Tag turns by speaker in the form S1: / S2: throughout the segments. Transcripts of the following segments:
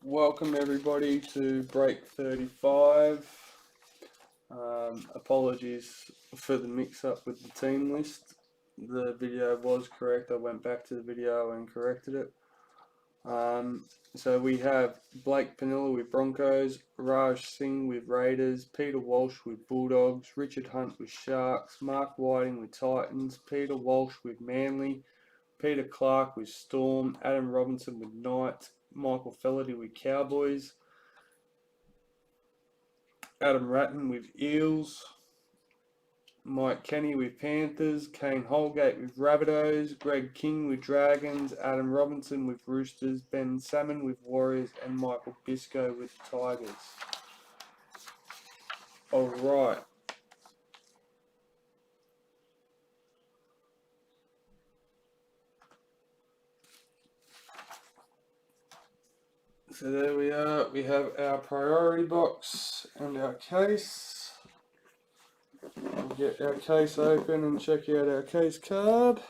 S1: Welcome everybody to break 35. Apologies for the mix-up with the team list. The video was correct. I went back to the video and corrected it. So we have Blake Pinilla with Broncos, Raj Singh with Raiders, Peter Walsh with Bulldogs, Richard Hunt with Sharks, Mark Whiting with Titans, Peter Walsh with Manly, Peter Clarke with Storm, Adam Robinson with Knights, Michael Feledy with Cowboys, Adam Ratten with Eels, Mike Kenny with Panthers, Kain Holgate with Rabbitohs, Greg King with Dragons, Adam Robinson with Roosters, Ben Salmon with Warriors, and Michael Biscoe with Tigers. Alright. So there we are. We have our priority box and our case. We'll get our case open and check out our case card.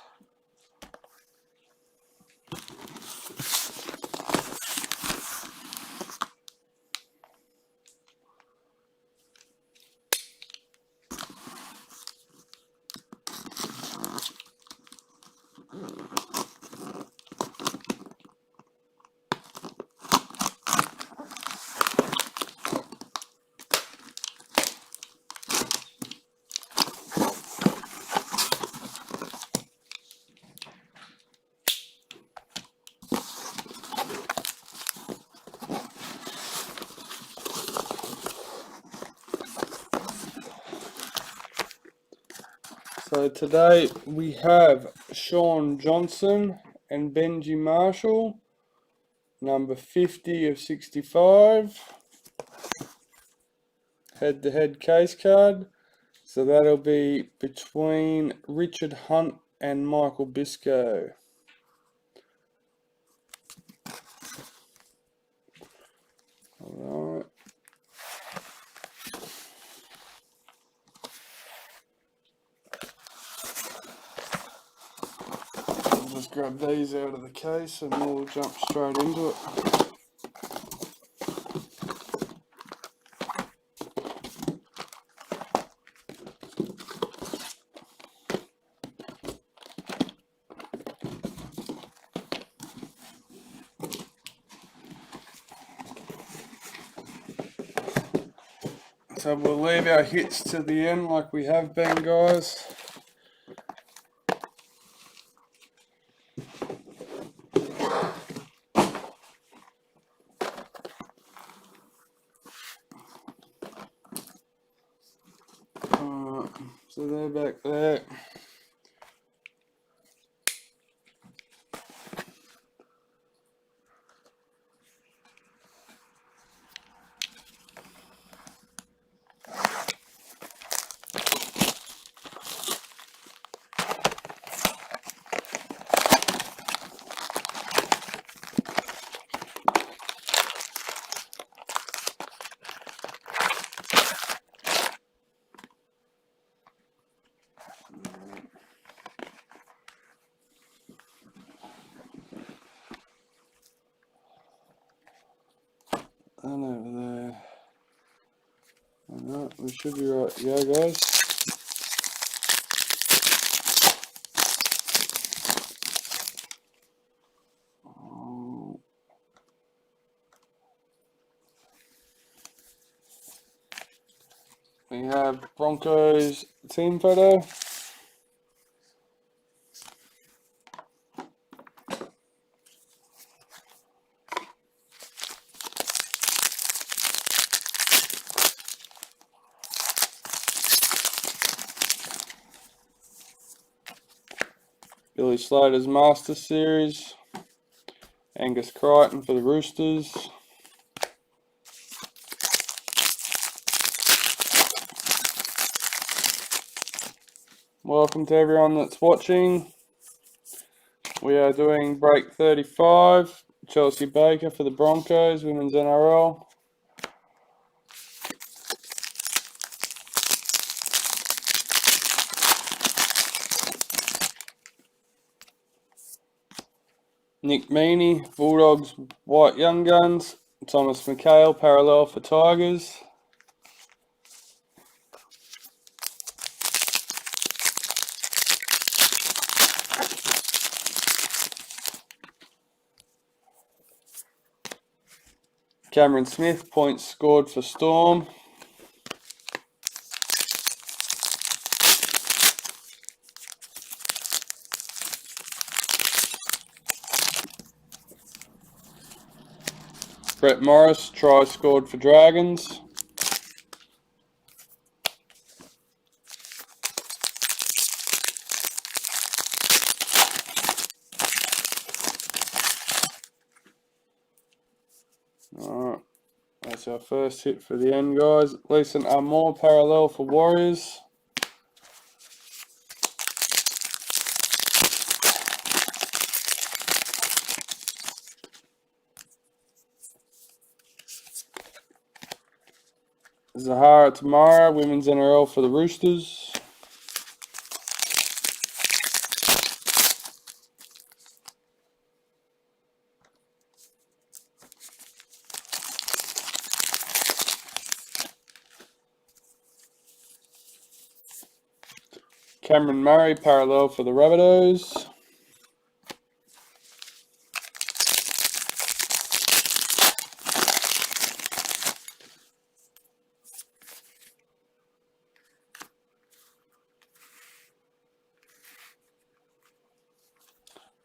S1: So today we have Sean Johnson and Benji Marshall, number 50 of 65, head-to-head case card. So that'll be between Richard Hunt and Michael Biscoe. Alright. Just grab these out of the case and we'll jump straight into it. So we'll leave our hits to the end like we have been, guys. So they're back there. And over there. Alright, we should be right to go, guys. We have Broncos team photo. Billy Slater's Master Series. Angus Crichton for the Roosters. Welcome to everyone that's watching. We are doing break 35. Chelsea Baker for the Broncos, Women's NRL. Nick Meaney, Bulldogs, White Young Guns. Thomas McHale, parallel for Tigers. Cameron Smith, points scored for Storm. Brett Morris, try scored for Dragons. Alright, that's our first hit for the end, guys. Leeson Armour, parallel for Warriors. Zahara Tamara, Women's NRL for the Roosters. Cameron Murray, parallel for the Rabbitohs.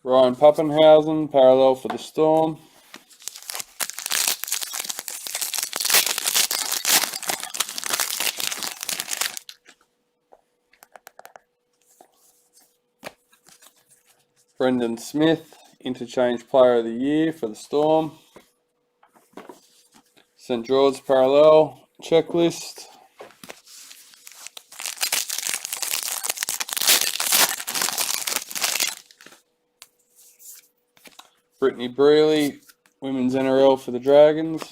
S1: Ryan Pappenhausen, parallel for the Storm. Brendan Smith, interchange player of the year for the Storm. St George parallel checklist. Brittany Brealey, Women's NRL for the Dragons.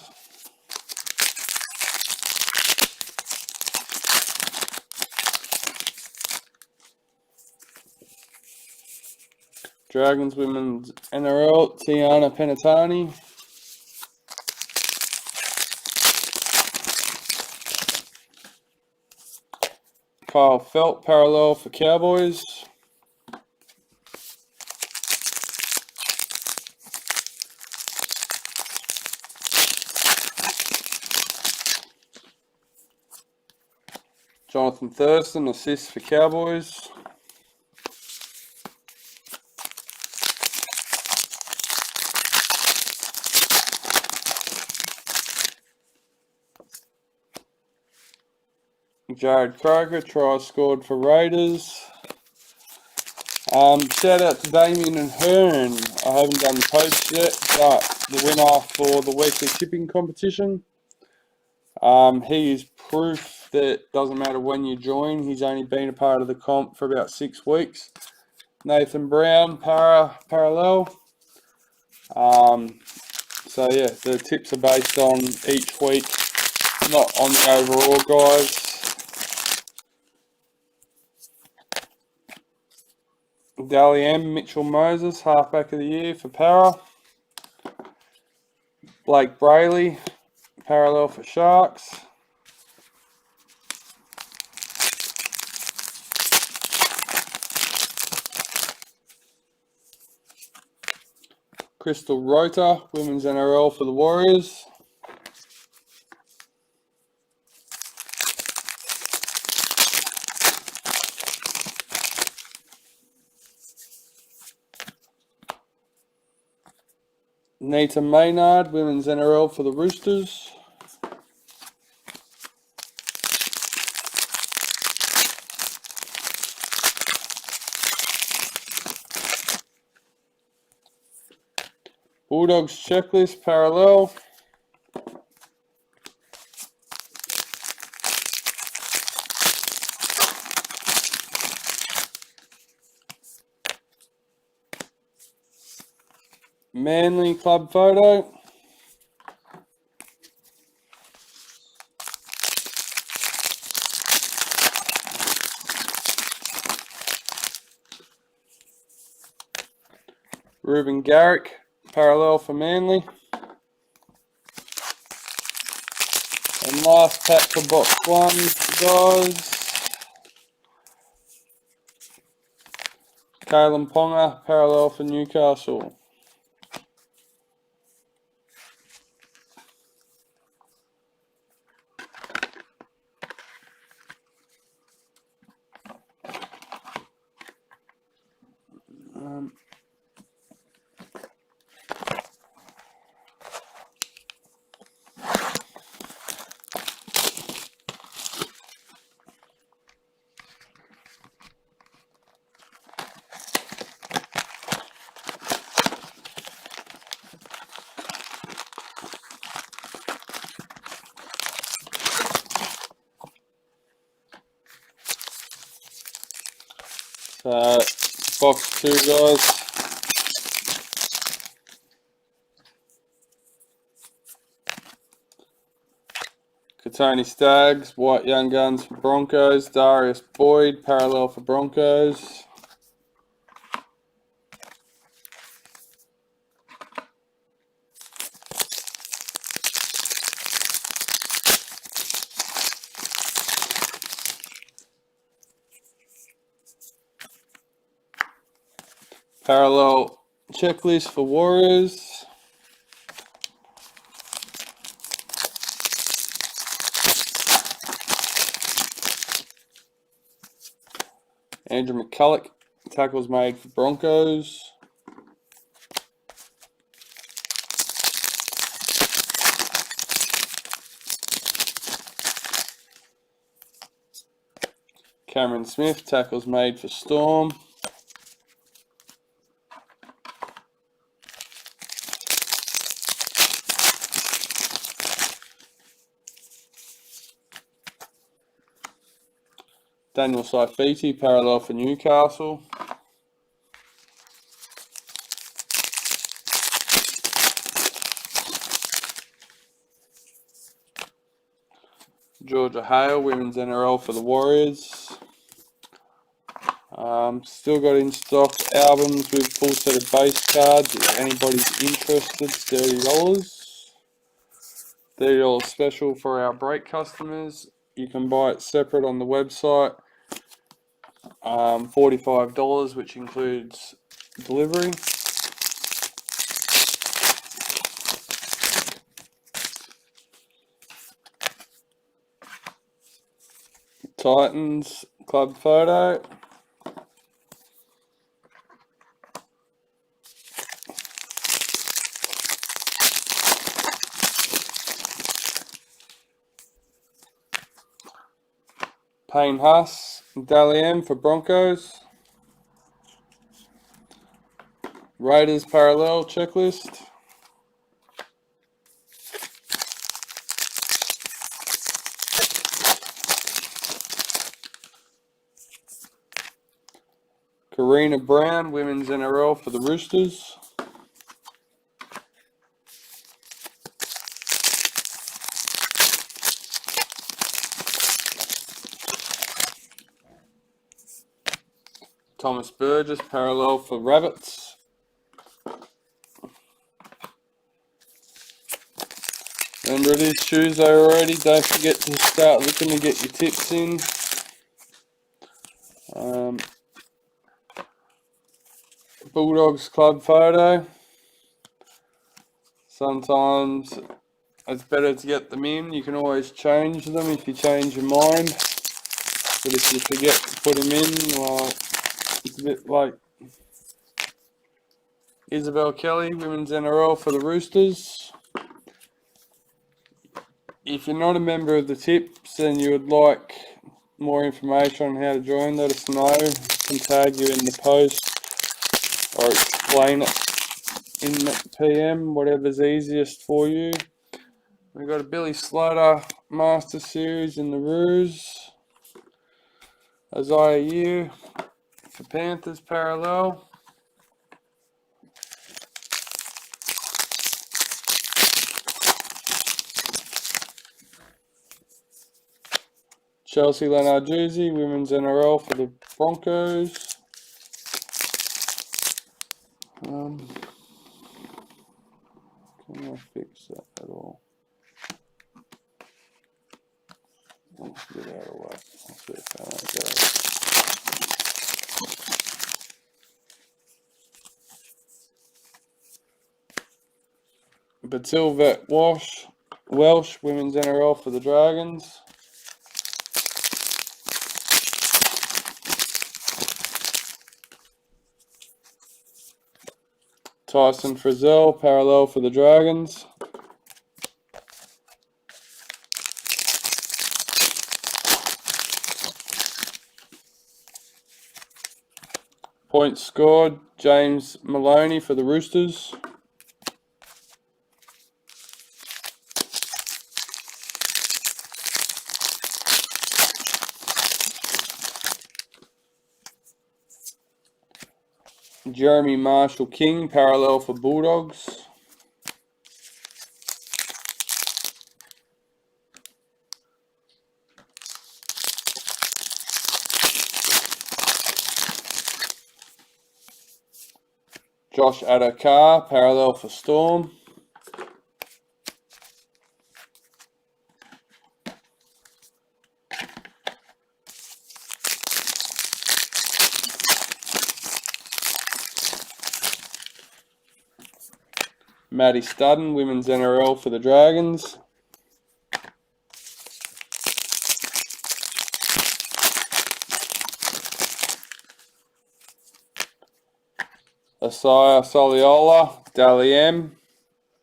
S1: Dragons Women's NRL, Tiana Penatani. Kyle Felt, parallel for Cowboys. Jonathan Thurston, assist for Cowboys. Jared Kroger, try scored for Raiders. Shout out to Damien and Hearn. I haven't done the post yet, but the winner for the weekly tipping competition. He is proof that doesn't matter when you join. He's only been a part of the comp for about 6 weeks. Nathan Brown, parallel. So yeah, the tips are based on each week, not on the overall, guys. Dally M, Mitchell Moses, halfback of the year for Para. Blake Brayley, parallel for Sharks. Crystal Rota, Women's NRL for the Warriors. Nita Maynard, Women's NRL for the Roosters. Bulldogs checklist, parallel. Manly club photo. Ruben Garrick, parallel for Manly. And last pack for box 1, guys. Kain Ponga, parallel for Newcastle. So, box 2, guys. Katoni Staggs, White Young Guns for Broncos. Darius Boyd, parallel for Broncos. Parallel checklist for Warriors. Andrew McCulloch, tackles made for Broncos. Cameron Smith, tackles made for Storm. Daniel Saifiti, parallel for Newcastle. Georgia Hale, Women's NRL for the Warriors. Still got in stock albums with full set of base cards. If anybody's interested, $30. $30 special for our break customers. You can buy it separate on the website. $45, which includes delivery. Titans club photo. Payne Haas, Dally M for Broncos. Raiders parallel checklist. Karina Brown, Women's NRL for the Roosters. Thomas Burgess, parallel for Rabbits. Remember, it is Tuesday already. Don't forget to start looking to get your tips in. Bulldogs club photo. Sometimes it's better to get them in. You can always change them if you change your mind. But if you forget to put them in, well, it's a bit like Isabel Kelly, Women's NRL for the Roosters. If you're not a member of the tips and you would like more information on how to join, let us know. We can tag you in the post or explain it in the PM, whatever's easiest for you. We've got a Billy Slater Master Series in the Roos. Isaiah Yu for Panthers parallel. Chelsea Lenarduzzi, Women's NRL for the Broncos. Can I fix that at all? Let's get out of the way. Let's see if that one goes. Batilvet Welsh Women's NRL for the Dragons. Tyson Frizzell, parallel for the Dragons. Points scored, James Maloney for the Roosters. Jeremy Marshall King, parallel for Bulldogs. Josh Adokar, parallel for Storm. Maddie Studden, Women's NRL for the Dragons. Asaya Soliola, Dally M,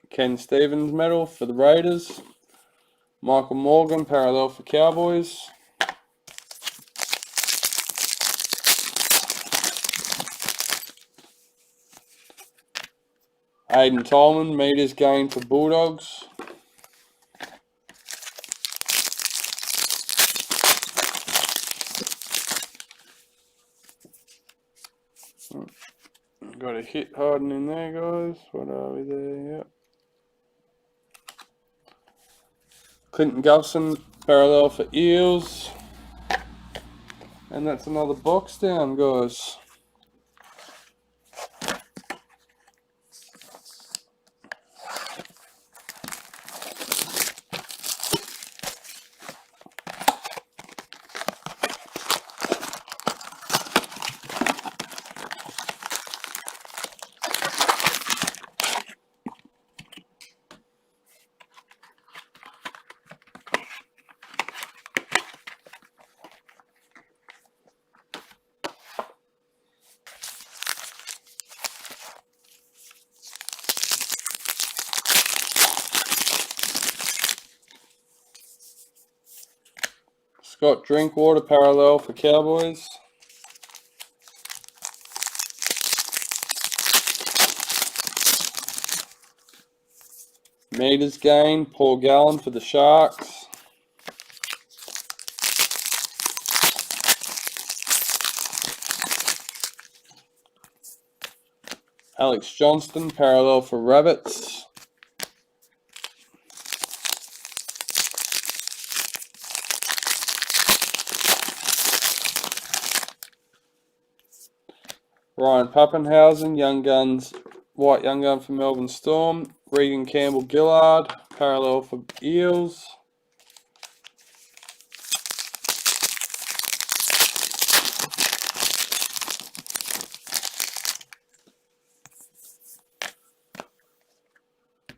S1: Ken Stevens medal for the Raiders. Michael Morgan, parallel for Cowboys. Aidan Tolman, meters gained for Bulldogs. Got a hit Harden in there, guys. What are we there? Yep. Clinton Gulson, parallel for Eels. And that's another box down, guys. Scott Drinkwater, parallel for Cowboys. Meters gained, Paul Gallen for the Sharks. Alex Johnston, parallel for Rabbits. Ryan Pappenhausen, Young Guns, White Young Gun for Melbourne Storm. Regan Campbell Gillard, parallel for Eels.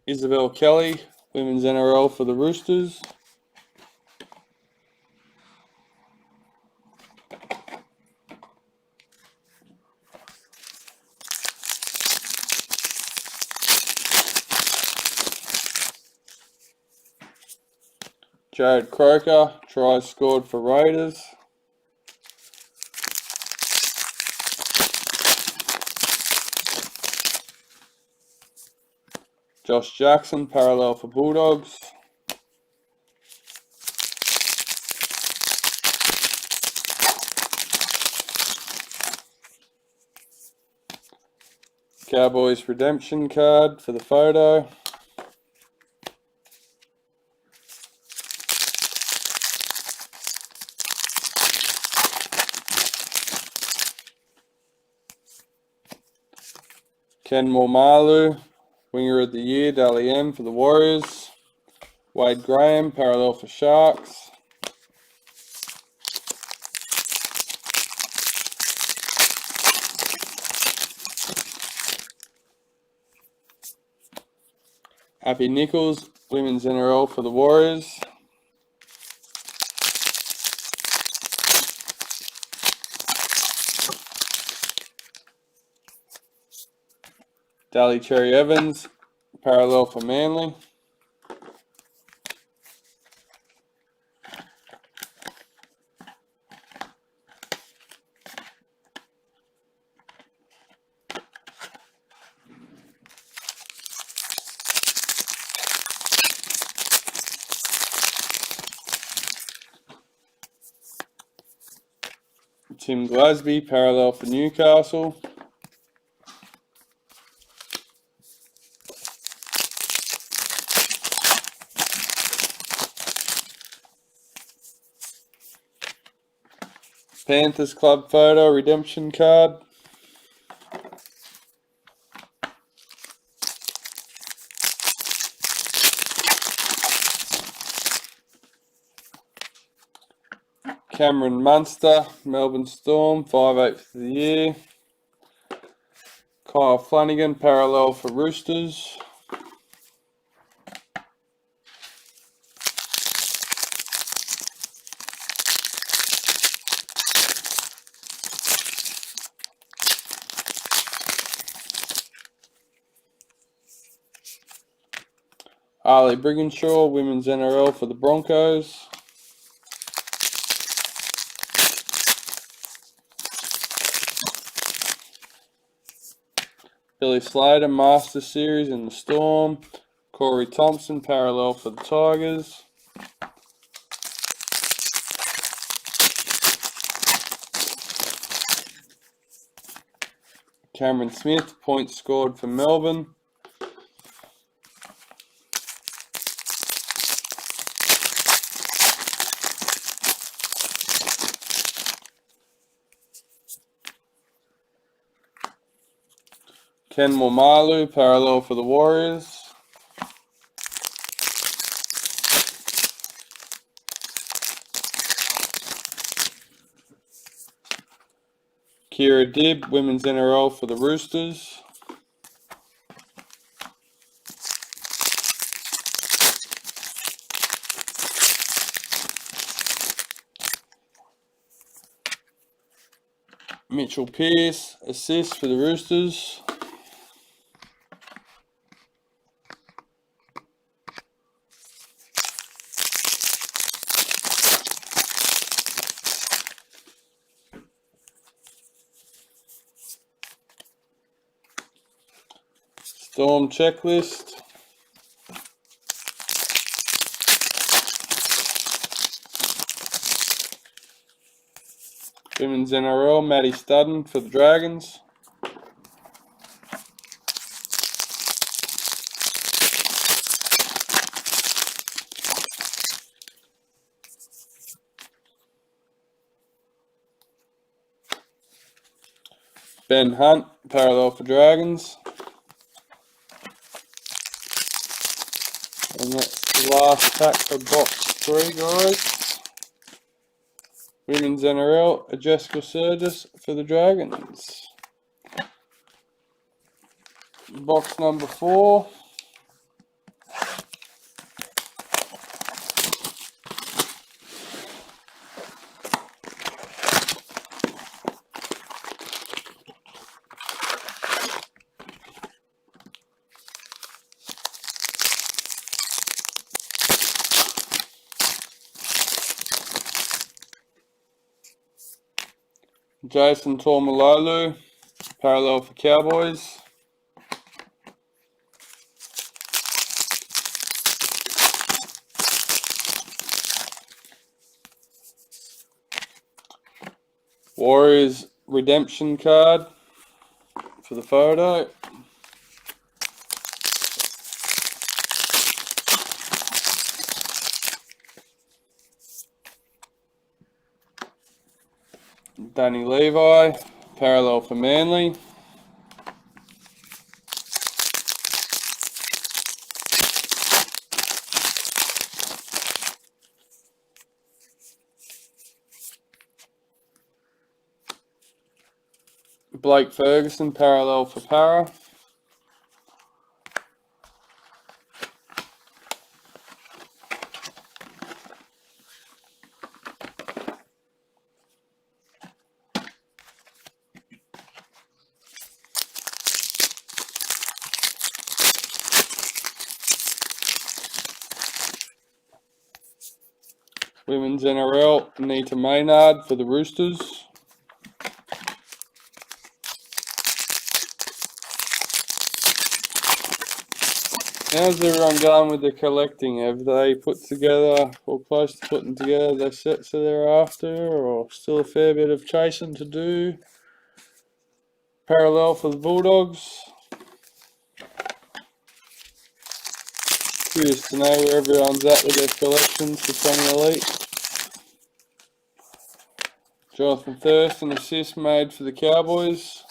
S1: Isabel Kelly, Women's NRL for the Roosters. Jared Croker, try scored for Raiders. Josh Jackson, parallel for Bulldogs. Cowboys redemption card for the photo. Ken Mormalu, Winger of the Year, Dally M for the Warriors. Wade Graham, parallel for Sharks. Happy Nichols, Women's NRL for the Warriors. Daly Cherry Evans, parallel for Manly. Tim Glasby, parallel for Newcastle. Panthers club photo, redemption card. Cameron Munster, Melbourne Storm, 5/8 for the year. Kyle Flanagan, parallel for Roosters. Ali Brigginshaw, Women's NRL for the Broncos. Billy Slater, Master Series in the Storm. Corey Thompson, parallel for the Tigers. Cameron Smith, points scored for Melbourne. Ken Momalu, parallel for the Warriors. Kira Dibb, Women's NRL for the Roosters. Mitchell Pearce, assist for the Roosters. Storm checklist. Women's NRL, Maddie Studden for the Dragons. Ben Hunt, parallel for Dragons. And that's the last pack for box 3, guys. Women's NRL, Jessica Surgis for the Dragons. Box number 4. Jason Tormalolu, parallel for Cowboys. Warriors redemption card for the photo. Danny Levi, parallel for Manly. Blake Ferguson, parallel for Para. Women's NRL, Nita Maynard for the Roosters. How's everyone going with the collecting? Have they put together, or close to putting together, the sets that they're after, or still a fair bit of chasing to do? Parallel for the Bulldogs. Curious to know where everyone's at with their collections for 20 Elite. Jonathan Thurston assist made for the Cowboys.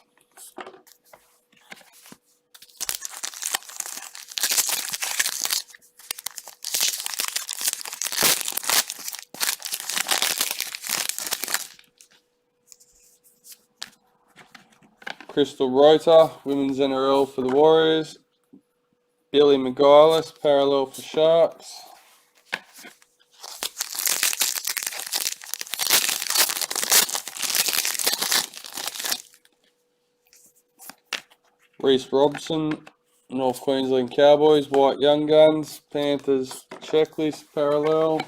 S1: Crystal Rota, Women's NRL for the Warriors. Billy McGuinness, parallel for Sharks. Reece Robson, North Queensland Cowboys, White Young Guns, Panthers checklist parallel.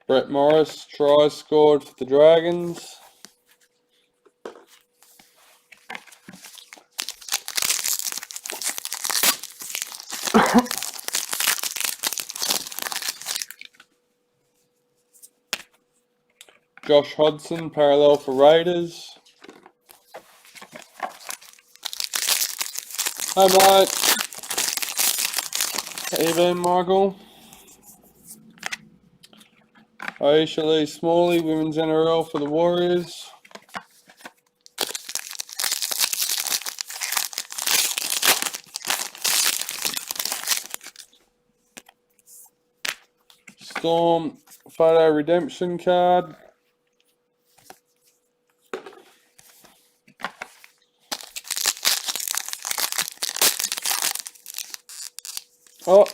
S1: Brett Morris, try scored for the Dragons. Josh Hodgson, parallel for Raiders. Hi mate. How you been, Michael? Aisha Lee Smalley, Women's NRL for the Warriors. Storm photo redemption card. Oh.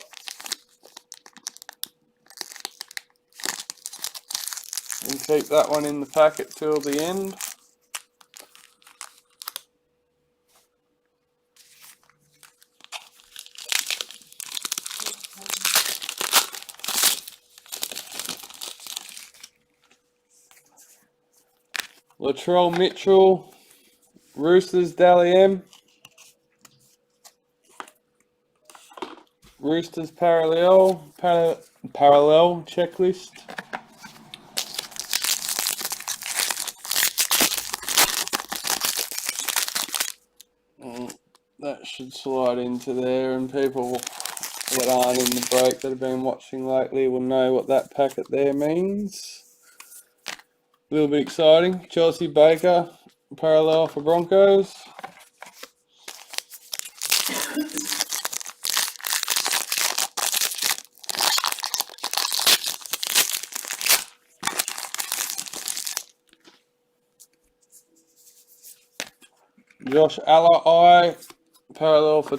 S1: And keep that one in the packet till the end. Latrell Mitchell, Roosters Dally M. Roosters parallel checklist. That should slide into there, and people that aren't in the break that have been watching lately will know what that packet there means. A little bit exciting. Chelsea Baker, parallel for Broncos. Josh Alla, parallel for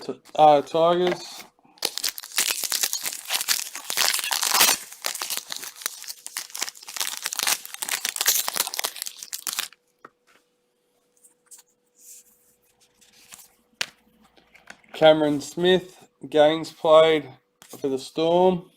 S1: Tigers. Cameron Smith, games played for the Storm.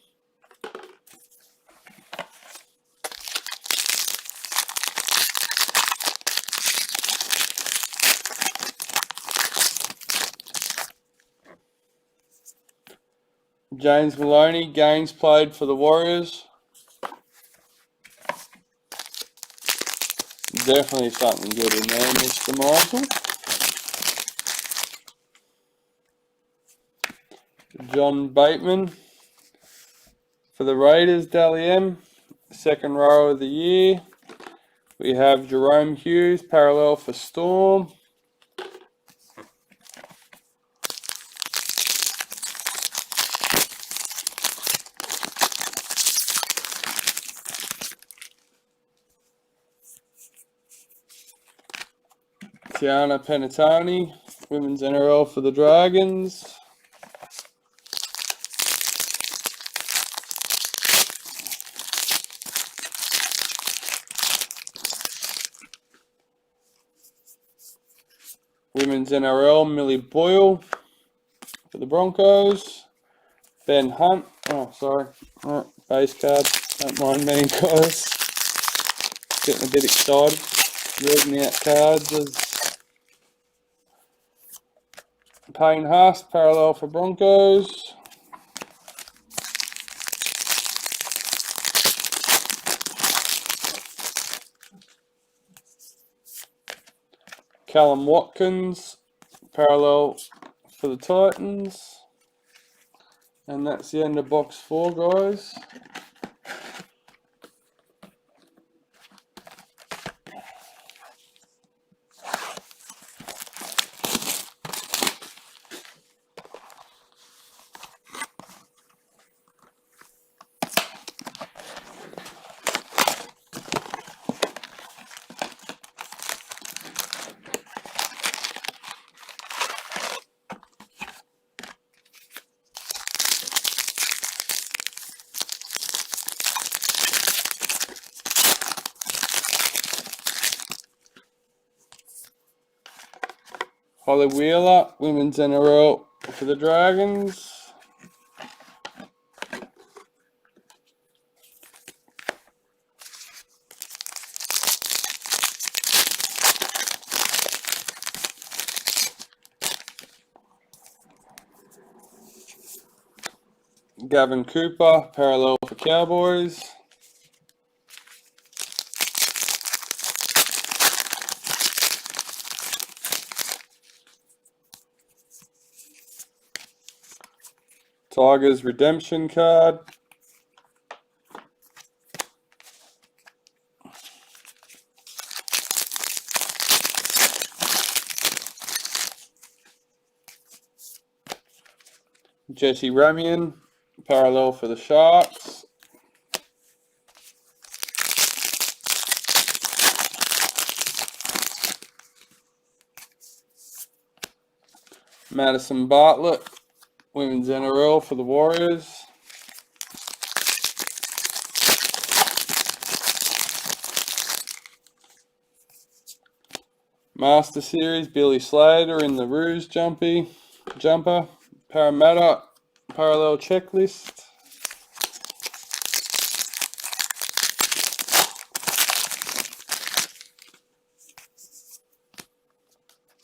S1: James Maloney, games played for the Warriors. Definitely something good in there, Mr. Michael. John Bateman for the Raiders, Dally M. Second row of the year. We have Jerome Hughes, parallel for Storm. Tiana Penatoni, Women's NRL for the Dragons. Women's NRL, Millie Boyle for the Broncos. Ben Hunt. Oh, sorry. Base card. Don't mind me, guys. Getting a bit excited. Reading out cards as Payne Haas, parallel for Broncos. Callum Watkins, parallel for the Titans. And that's the end of box 4, guys. Holly Wheeler, Women's NRL for the Dragons. Gavin Cooper, parallel for Cowboys. Tigers redemption card. Jesse Ramian, parallel for the Sharks. Madison Bartlett, Women's NRL for the Warriors. Master Series, Billy Slater in the Roos jumper. Parramatta, parallel checklist.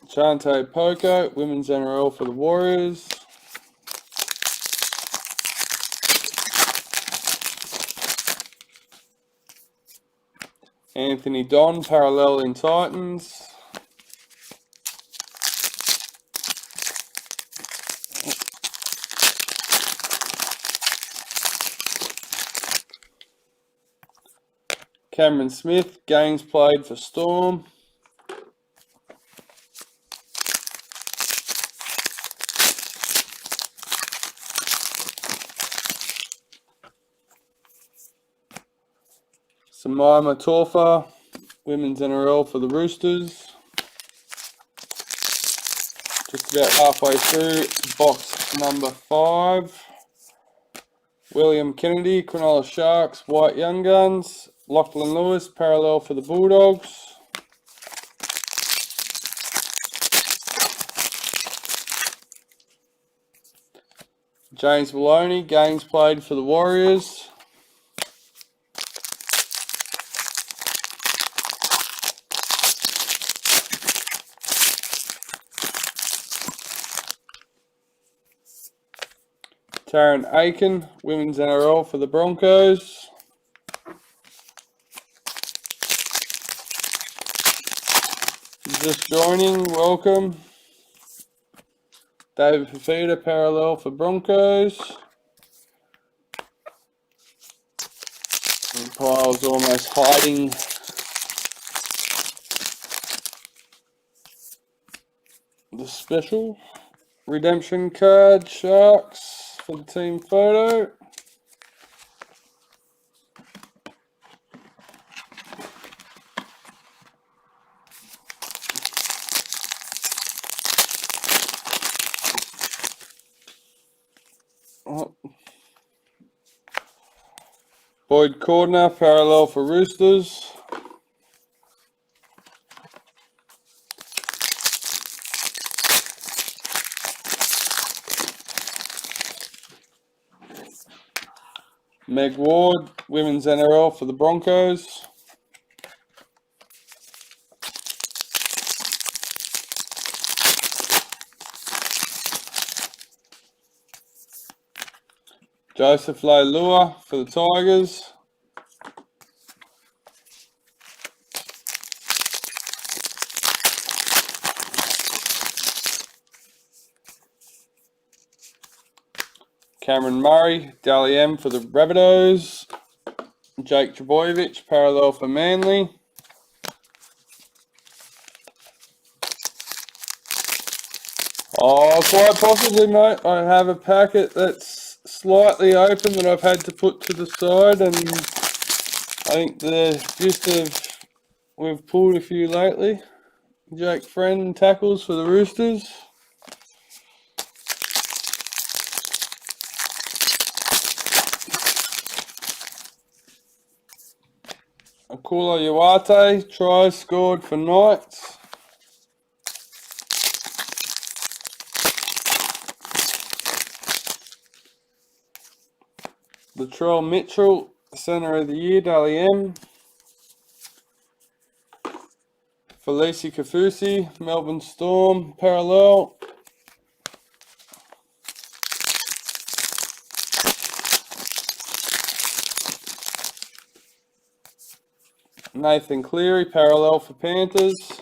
S1: Chante Poco, Women's NRL for the Warriors. Anthony Don, parallel in Titans. Cameron Smith, games played for Storm. Samaima Torfa, Women's NRL for the Roosters. Just about halfway through box number 5. William Kennedy, Cronulla Sharks, White Young Guns. Lachlan Lewis, parallel for the Bulldogs. James Maloney, games played for the Warriors. Taryn Aiken, Women's NRL for the Broncos. Just joining, welcome. David Fafita, parallel for Broncos. And Pyle's almost hiding the special redemption card, Sharks, for the team photo. Boyd Cordner, parallel for Roosters. Meg Ward, Women's NRL for the Broncos. Joseph Leilua for the Tigers. Cameron Murray, Dally M for the Rabbitohs. Jake Trbojevic, parallel for Manly. Oh, quite possibly, mate. I have a packet that's slightly open that I've had to put to the side, and I think the gist of we've pulled a few lately. Jake Friend tackles for the Roosters. Akula Iwate, tries scored for Knights. Latrell Mitchell, Centre of the Year, Dally M. Felici Kafusi, Melbourne Storm, parallel. Nathan Cleary, parallel for Panthers.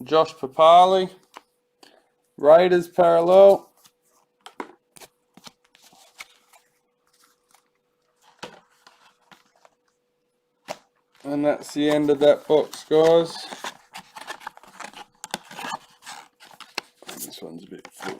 S1: Josh Papali, Raiders, parallel. And that's the end of that box, guys. This one's a bit full.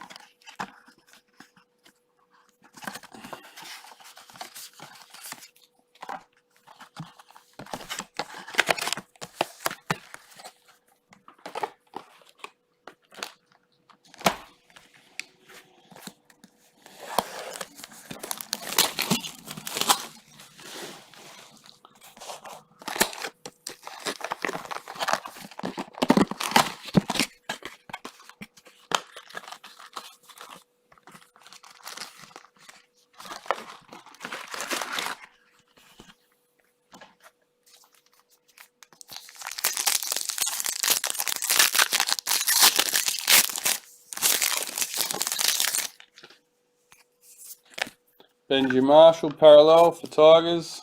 S1: Benji Marshall, parallel for Tigers.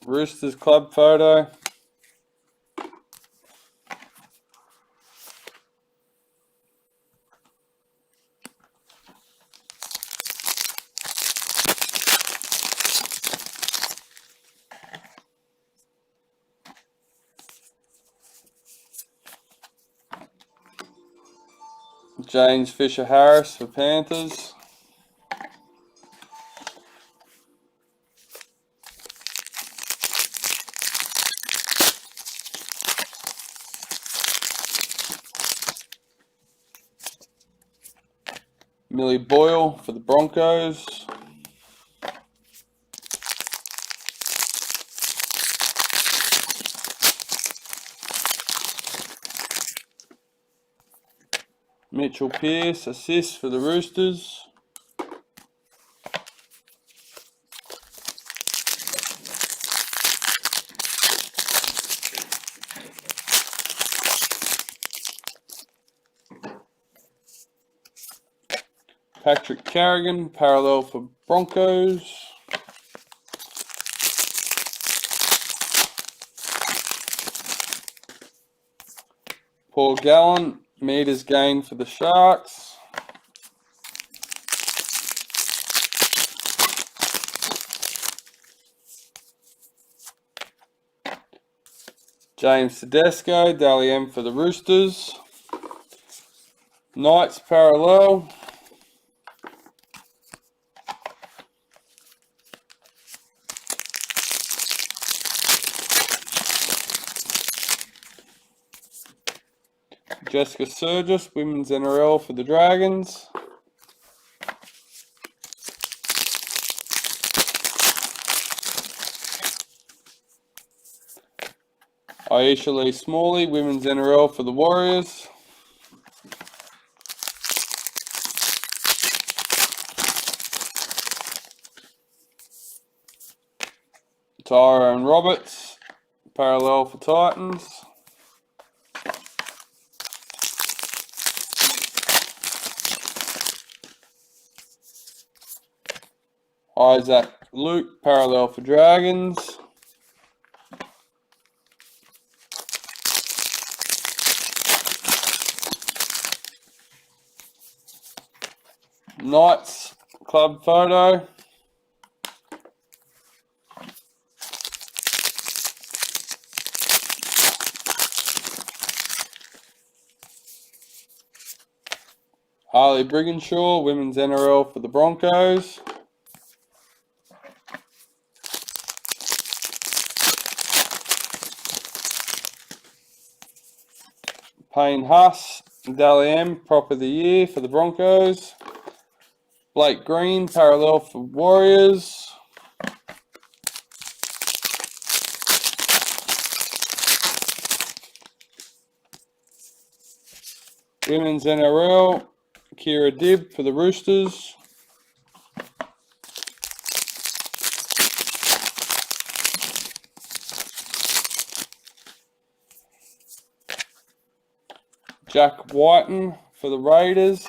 S1: Roosters club photo. James Fisher-Harris for Panthers. Millie Boyle for the Broncos. Mitchell Pearce, assist for the Roosters. Patrick Carrigan, parallel for Broncos. Paul Gallen, meters gained for the Sharks. James Tedesco, Dally M for the Roosters. Knights, parallel. Jessica Surgis, Women's NRL for the Dragons. Aisha Lee Smalley, Women's NRL for the Warriors. Tyrone Roberts, parallel for Titans. Isaac Luke, parallel for Dragons. Knights, club photo. Harley Brigginshaw, Women's NRL for the Broncos. Payne Huss, Dally M, Prop of the Year for the Broncos. Blake Green, parallel for Warriors. Women's NRL, Kira Dibb for the Roosters. Jack Whiten for the Raiders.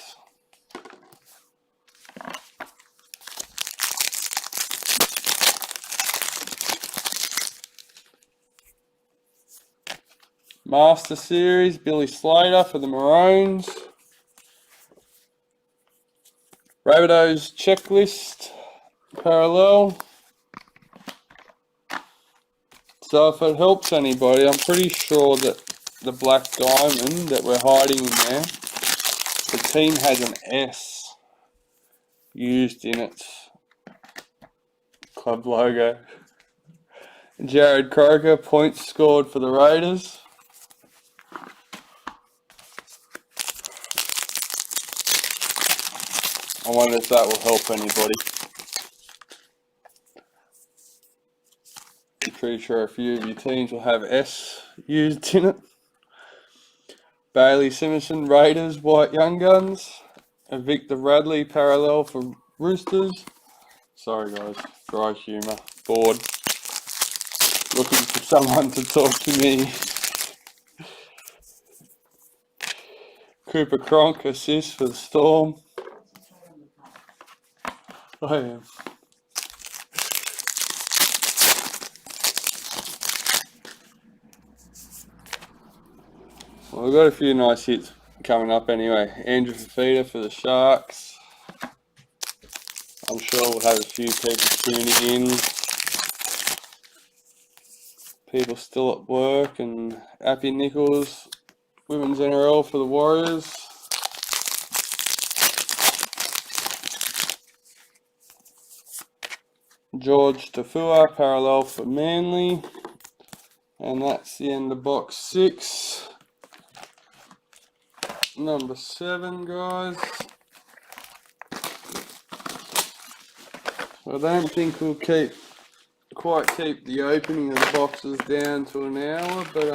S1: Master Series, Billy Slater for the Maroons. Rabbitohs checklist, parallel. So if it helps anybody, I'm pretty sure that the black diamond that we're hiding in there, the team has an S used in its club logo. Jared Croker, points scored for the Raiders. I wonder if that will help anybody. I'm pretty sure a few of your teams will have S used in it. Bailey Simpson, Raiders, White Young Guns. And Victor Radley, parallel for Roosters. Sorry guys, dry humour, bored. Looking for someone to talk to me. Cooper Cronk, assist for the Storm. I am. Well, we've got a few nice hits coming up anyway. Andrew Fafita for the Sharks. I'm sure we'll have a few people tuning in. People still at work. And Appy Nichols, Women's NRL for the Warriors. George Tafua, parallel for Manly. And that's the end of box 6. Number 7, guys. I don't think we'll quite keep the opening of the boxes down to an hour, but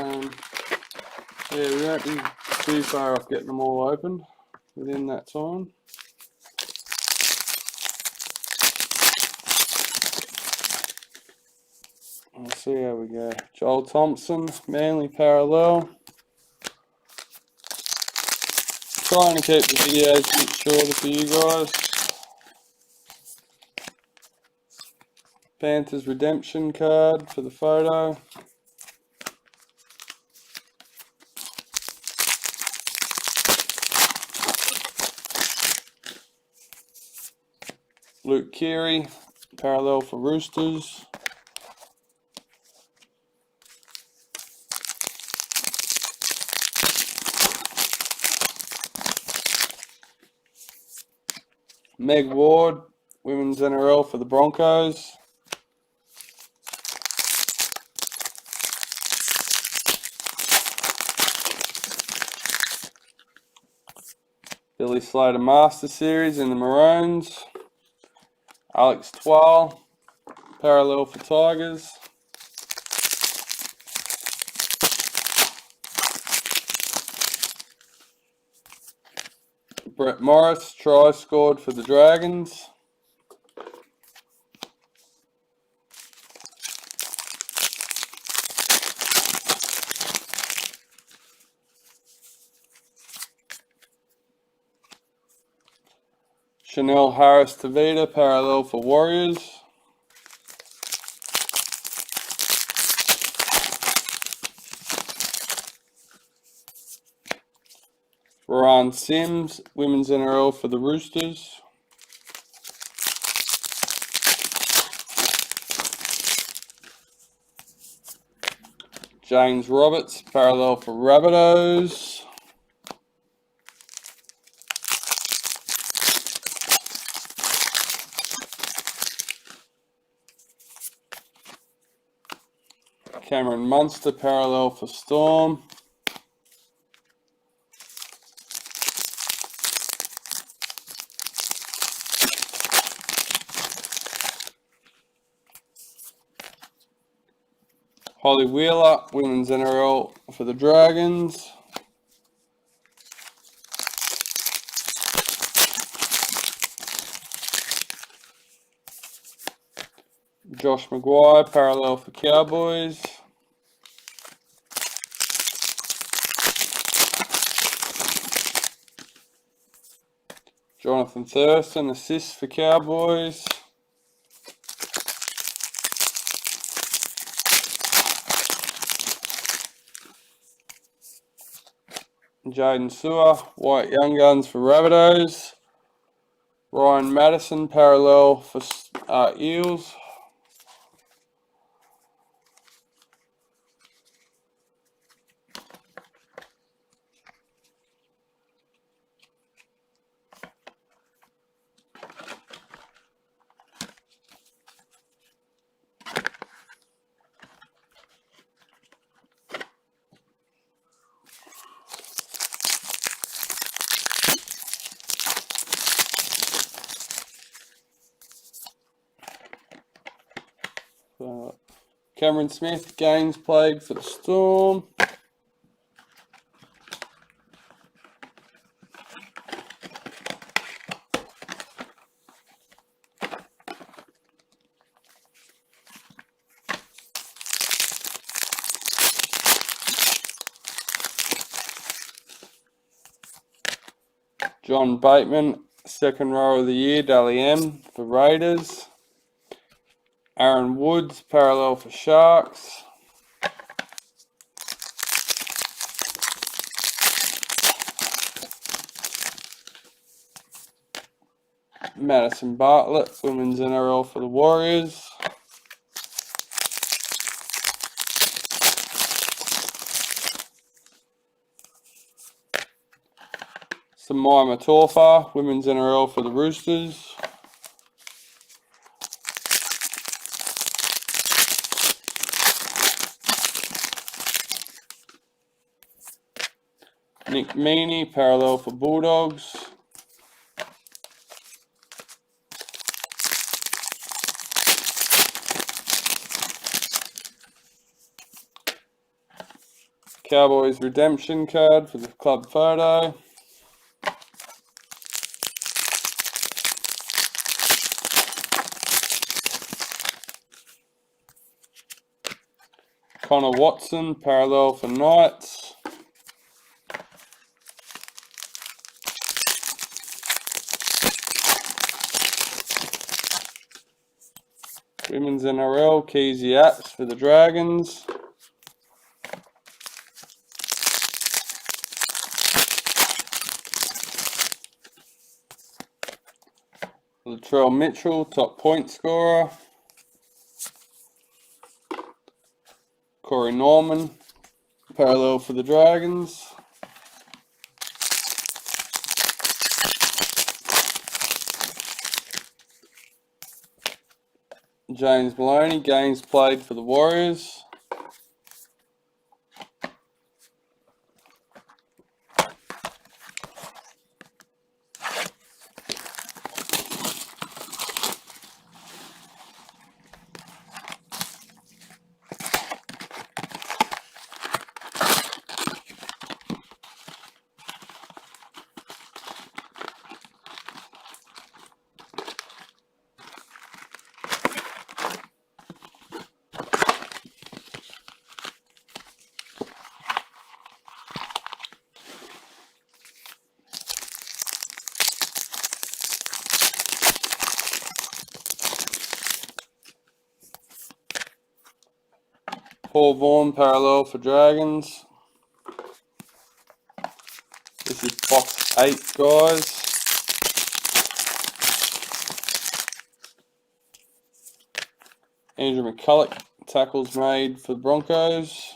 S1: yeah, we won't be too far off getting them all open within that time. Let's see how we go. Joel Thompson, Manly parallel. Trying to keep the videos a bit shorter for you guys. Panthers redemption card for the photo. Luke Keary, parallel for Roosters. Meg Ward, Women's NRL for the Broncos. Billy Slater Master Series in the Maroons. Alex Twal, parallel for Tigers. Brett Morris, try scored for the Dragons. Chanel Harris Tavita, parallel for Warriors. Ryan Sims, Women's NRL for the Roosters. James Roberts, parallel for Rabbitohs. Cameron Munster, parallel for Storm. Holly Wheeler, Women's NRL for the Dragons. Josh Maguire, parallel for Cowboys. Jonathan Thurston, assist for Cowboys. Jaden Sewer, White Young Guns for Rabbitohs. Ryan Madison, parallel for Eels. Cameron Smith, games played for the Storm. John Bateman, second row of the year, Dally M for Raiders. Aaron Woods, parallel for Sharks. Madison Bartlett, Women's NRL for the Warriors. Samai Matorfa, Women's NRL for the Roosters. Nick Meaney, parallel for Bulldogs. Cowboys redemption card for the club photo. Connor Watson, parallel for Knights. Women's NRL, Keezy Apps for the Dragons. Latrell Mitchell, top point scorer. Corey Norman, parallel for the Dragons. James Maloney, games played for the Warriors. Paul Vaughan, parallel for Dragons. This is box 8, guys. Andrew McCulloch, tackles made for the Broncos.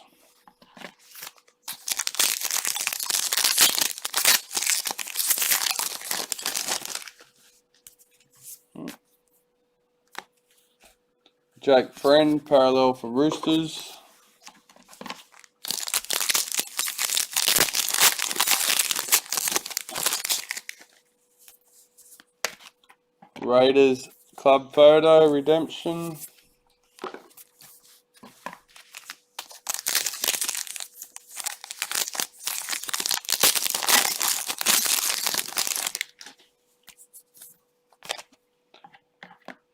S1: Jake Friend, parallel for Roosters. Raiders club photo redemption.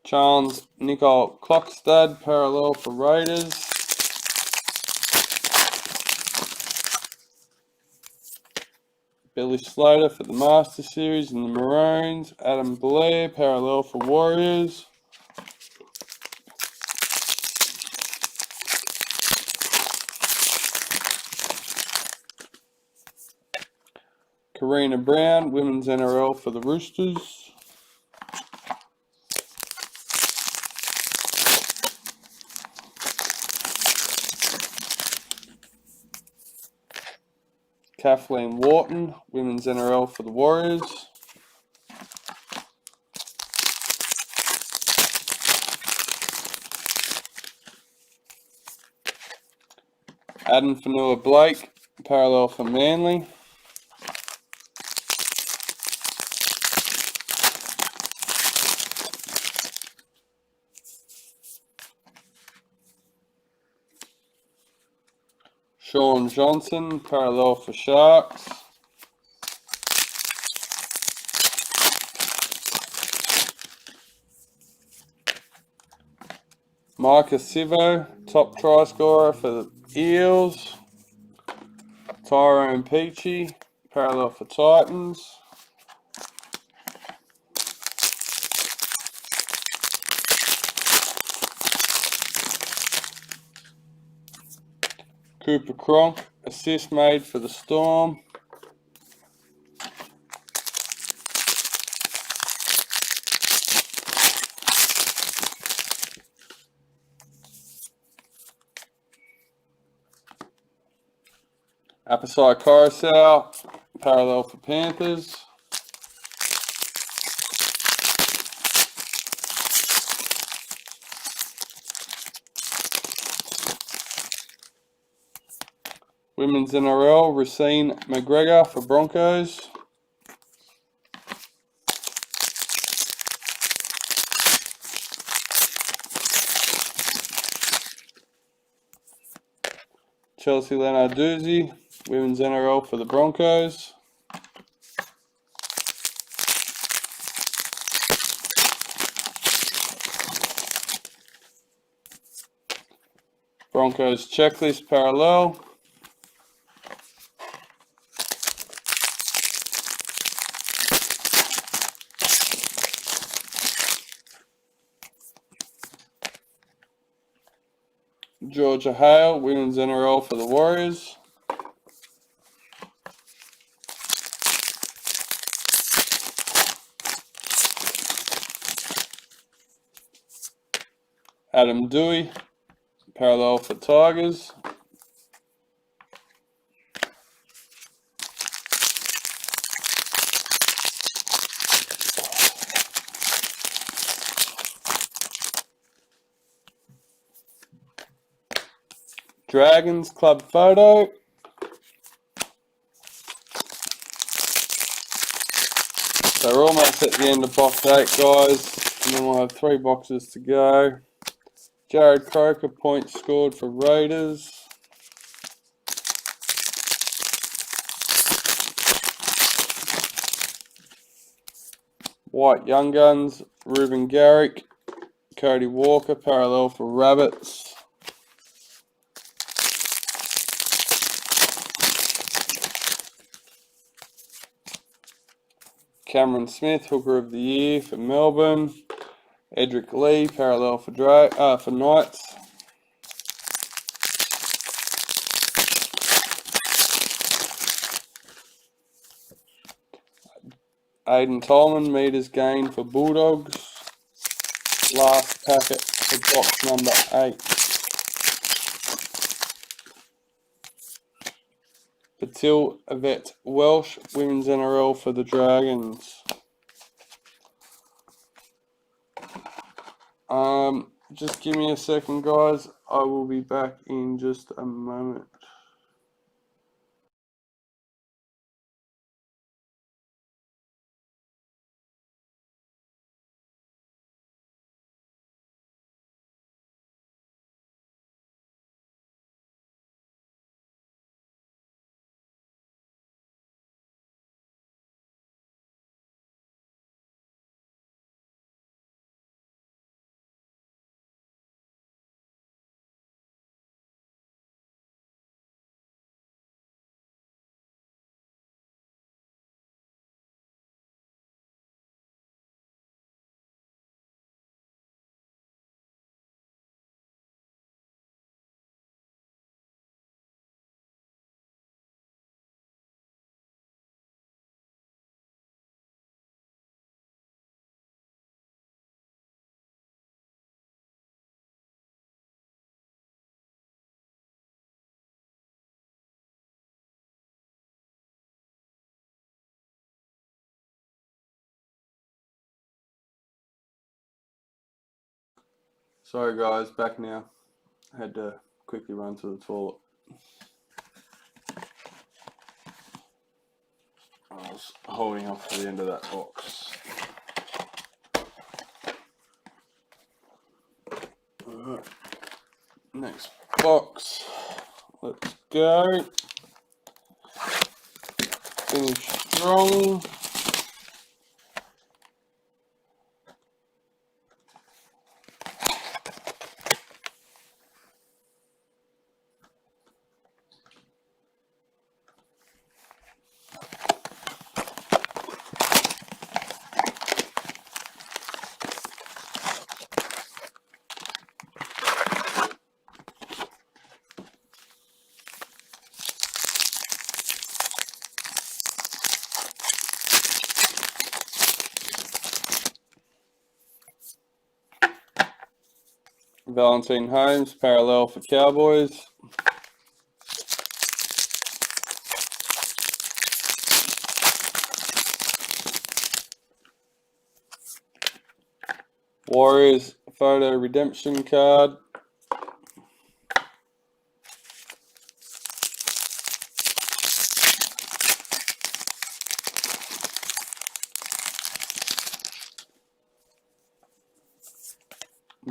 S1: Charles Nicole Clockstad, parallel for Raiders. Billy Slater for the Master Series and the Maroons. Adam Blair, parallel for Warriors. Karina Brown, Women's NRL for the Roosters. Kathleen Wharton, Women's NRL for the Warriors. Adam Fanua Blake, parallel for Manly. Sean Johnson, parallel for Sharks. Micah Sivo, top try scorer for the Eels. Tyrone Peachy, parallel for Titans. Cooper Cronk, assist made for the Storm. Apasai Coruscant, parallel for Panthers. Women's NRL, Racine McGregor for Broncos. Chelsea Lenarduzzi, Women's NRL for the Broncos. Broncos checklist parallel. Georgia Hale, Women's NRL for the Warriors. Adam Dewey, parallel for Tigers. Dragons club photo. So we're almost at the end of box 8, guys, and then we'll have 3 boxes to go. Jared Croker, points scored for Raiders. White Young Guns, Ruben Garrick, Cody Walker, parallel for Rabbits. Cameron Smith, Hooker of the Year for Melbourne. Edric Lee, parallel for Knights. Aiden Tolman, metres gained for Bulldogs. Last packet for box number 8. Patil Yvette Walsh, Women's NRL for the Dragons. Just give me a second, guys. I will be back in just a moment. Sorry guys, back now. I had to quickly run to the toilet. I was holding off to the end of that box. Alright, next box. Let's go. Finish strong. Valentine Holmes, parallel for Cowboys. Warriors photo redemption card.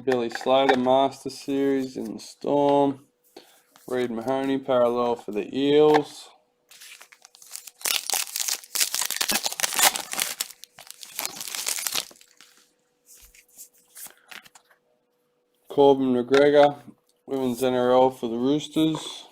S1: Billy Slater, Master Series in the Storm. Reid Mahoney, parallel for the Eels. Corbin McGregor, Women's NRL for the Roosters.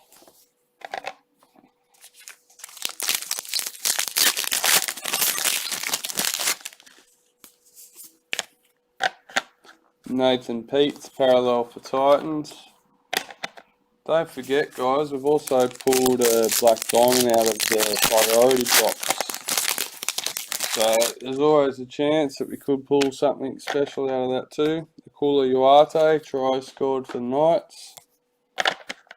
S1: Nathan Peets, parallel for Titans. Don't forget, guys, we've also pulled a black diamond out of the priority box. So there's always a chance that we could pull something special out of that too. Akula Uate, try scored for the Knights.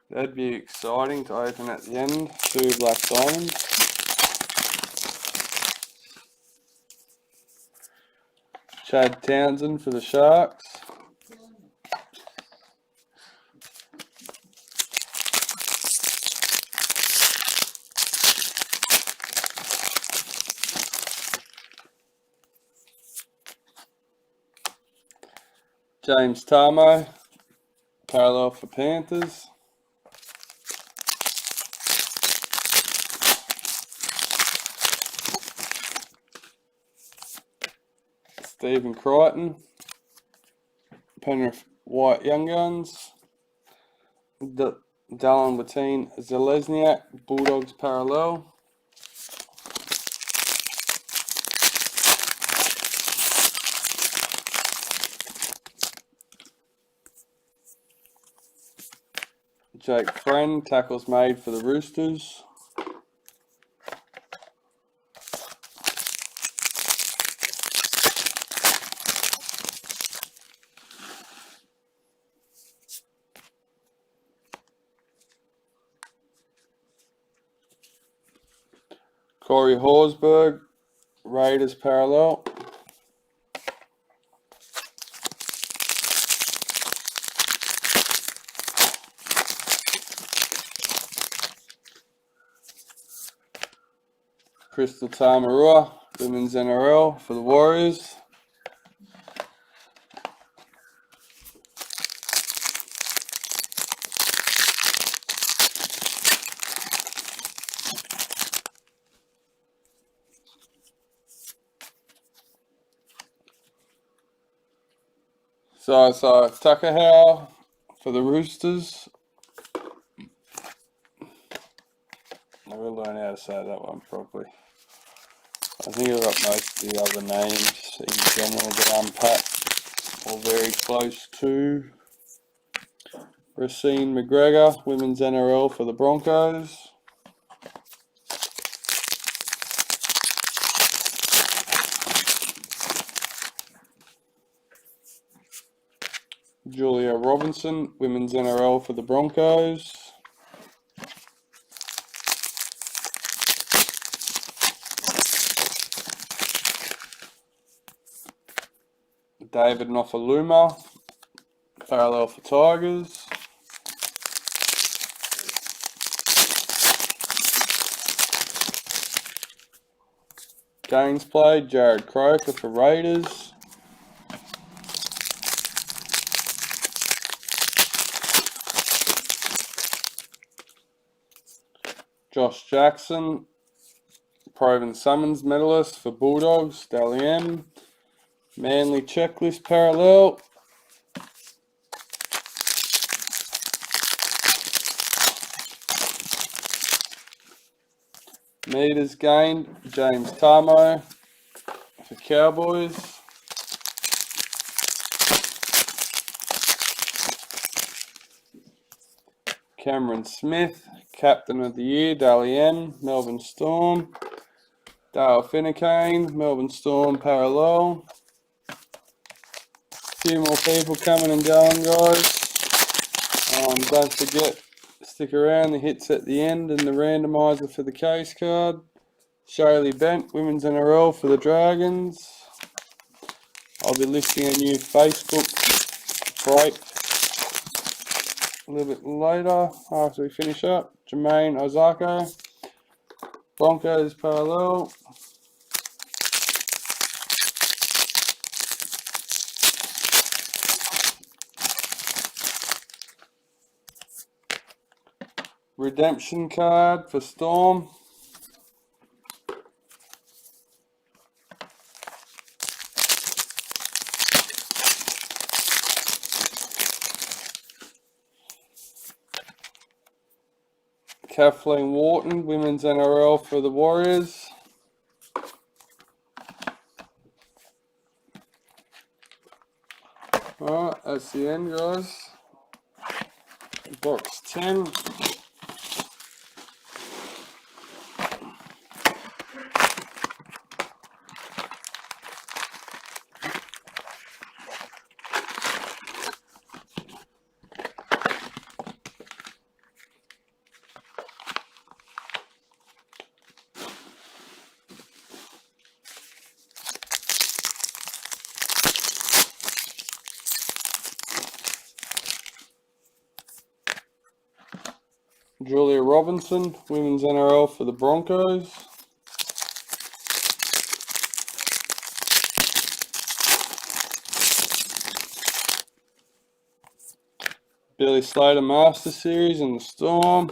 S1: That'd be exciting to open at the end. 2 black diamonds. Chad Townsend for the Sharks. James Tarmo, parallel for Panthers. Stephen Crichton, Penrith White Young Guns. Dallin Watine Zelezniak, Bulldogs parallel. Jake Friend, tackles made for the Roosters. Corey Horsburgh, Raiders parallel. Crystal Tamarua, Women's NRL for the Warriors. So Takahau for the Roosters. Never learn how to say that one properly. I think I've got most of the other names in general that unpacked or very close to. Racine McGregor, Women's NRL for the Broncos. Julia Robinson, Women's NRL for the Broncos. David Nofaluma, parallel for Tigers. Gaines played, Jared Croker for Raiders. Josh Jackson, Proven Summons medalist for Bulldogs, Dally M. Manly checklist parallel. Meters gained, James Tarmo for Cowboys. Cameron Smith, Captain of the Year, Dally M, Melbourne Storm. Dale Finucane, Melbourne Storm parallel. A few more people coming and going, guys. Don't forget, stick around, the hits at the end and the randomiser for the case card. Shaylee Bent, Women's NRL for the Dragons. I'll be listing a new Facebook break a little bit later after we finish up. Jermaine Ozako, Broncos parallel. Redemption card for Storm. Kathleen Wharton, Women's NRL for the Warriors. Alright, that's the end, guys. Box 10. Julia Robinson, Women's NRL for the Broncos. Billy Slater, Master Series in the Storm.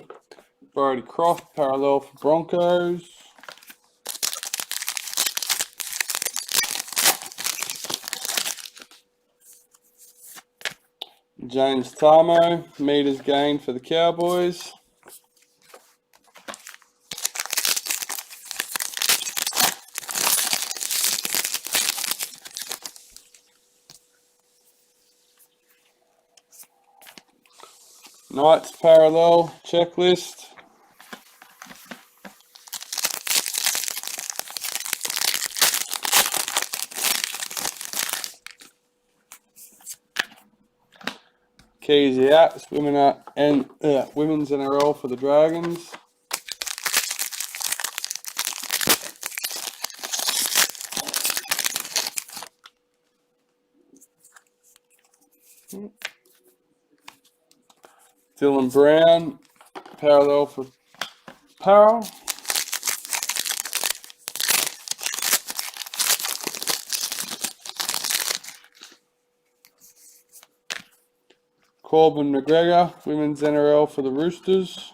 S1: Brody Croft, parallel for Broncos. James Tarmo, meters gained for the Cowboys. Knights parallel checklist. Keezy Apps, Women's NRL for the Dragons. Dylan Brown, parallel for Parrell. Corbin McGregor, Women's NRL for the Roosters.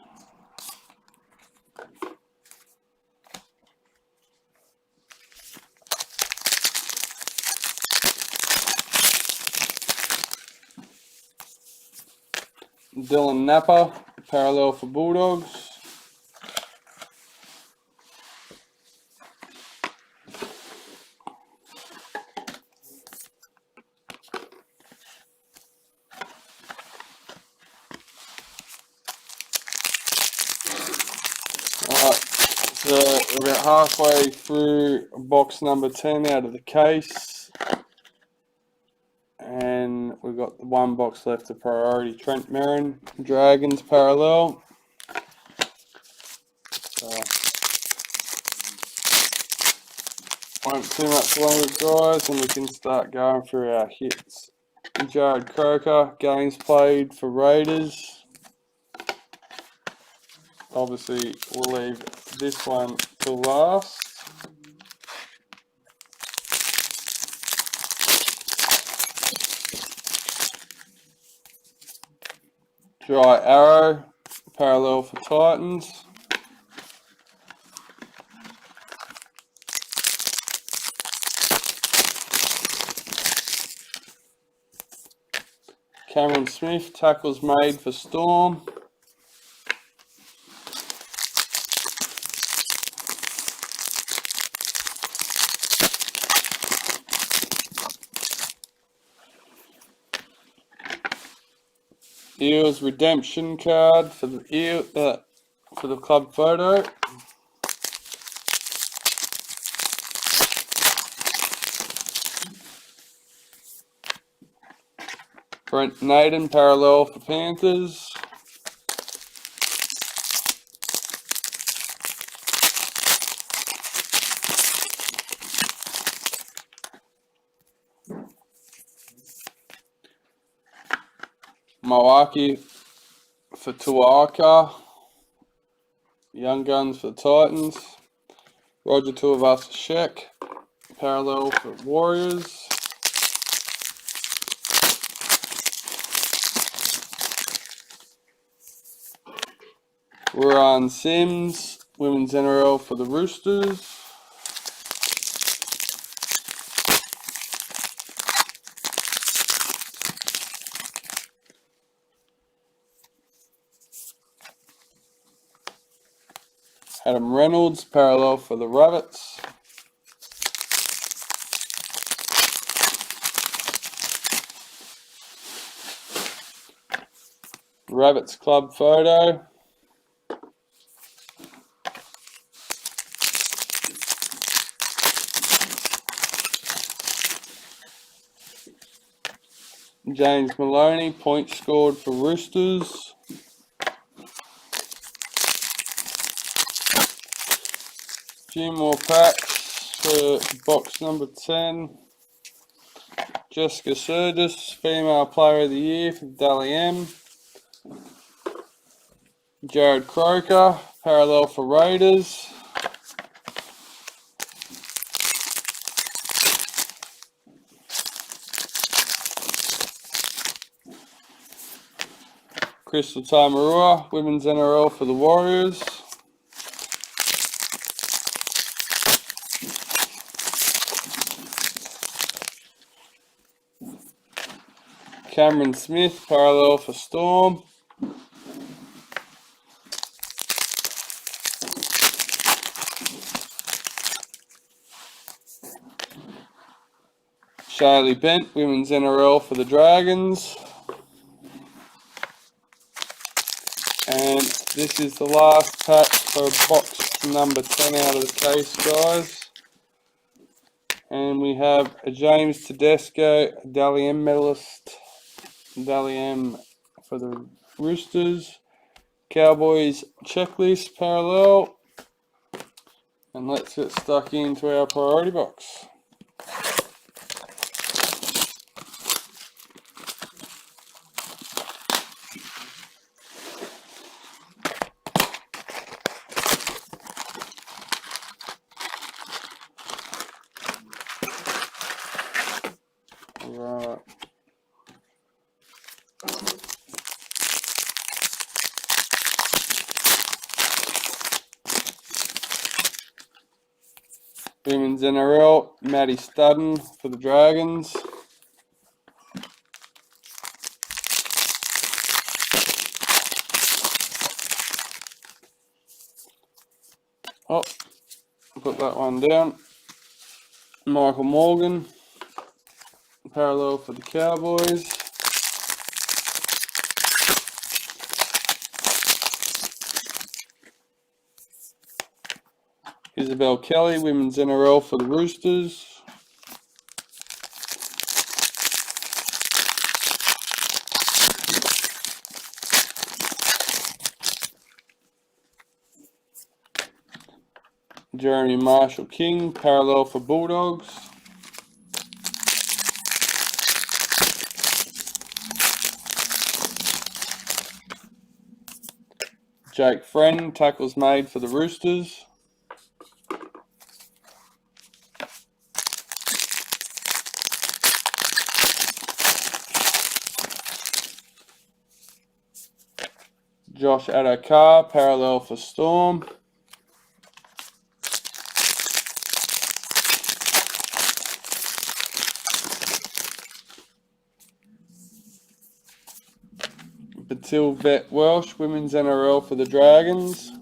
S1: Dylan Napa, parallel for Bulldogs. Alright, so we're about halfway through box number 10 out of the case. And we've got one box left of priority. Trent Merrin, Dragons parallel. So, won't too much longer, guys, and we can start going through our hits. Jared Croker, games played for Raiders. Obviously, we'll leave this one till last. Dry Arrow, parallel for Titans. Cameron Smith, tackles made for Storm. Eels redemption card for the for the club photo. Brent Naden, parallel for Panthers. Milwaukee for Tuaka. Young Guns for Titans. Roger Tuivasa-Sheck, parallel for Warriors. Ryan Sims, Women's NRL for the Roosters. Adam Reynolds, parallel for the Rabbits. Rabbits club photo. James Maloney, points scored for Roosters. Few more packs for box number 10. Jessica Sturgis, Female Player of the Year for Dally M. Jared Croker, parallel for Raiders. Crystal Tamarua, Women's NRL for the Warriors. Cameron Smith, parallel for Storm. Shaylee Bent, Women's NRL for the Dragons. And this is the last pack for box number 10 out of the case, guys. And we have a James Tedesco, Dally M medalist. Dally M for the Roosters. Cowboys checklist parallel. And let's get stuck into our priority box. Women's NRL, Maddie Studden for the Dragons. Oh, put that one down. Michael Morgan, parallel for the Cowboys. Isabel Kelly, Women's NRL for the Roosters. Jeremy Marshall King, parallel for Bulldogs. Jake Friend, tackles made for the Roosters. Josh Adokar, parallel for Storm. Batil Vet Walsh, Women's NRL for the Dragons.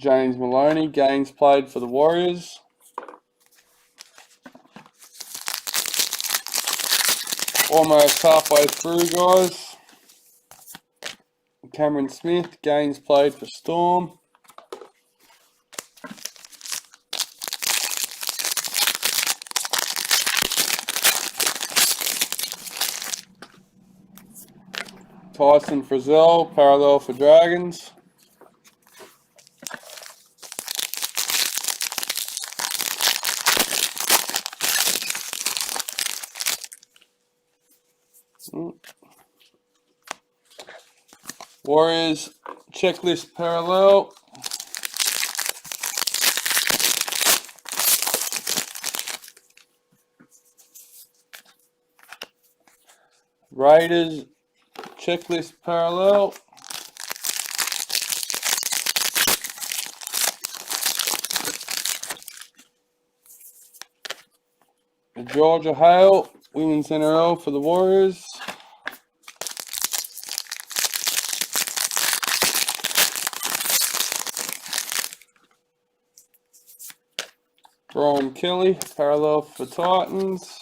S1: James Maloney, games played for the Warriors. Almost halfway through, guys. Cameron Smith, games played for Storm. Tyson Frizzell, parallel for Dragons. Warriors, checklist parallel. Raiders, checklist parallel. Georgia Hale, Women's NRL for the Warriors. Brian Kelly, parallel for Titans.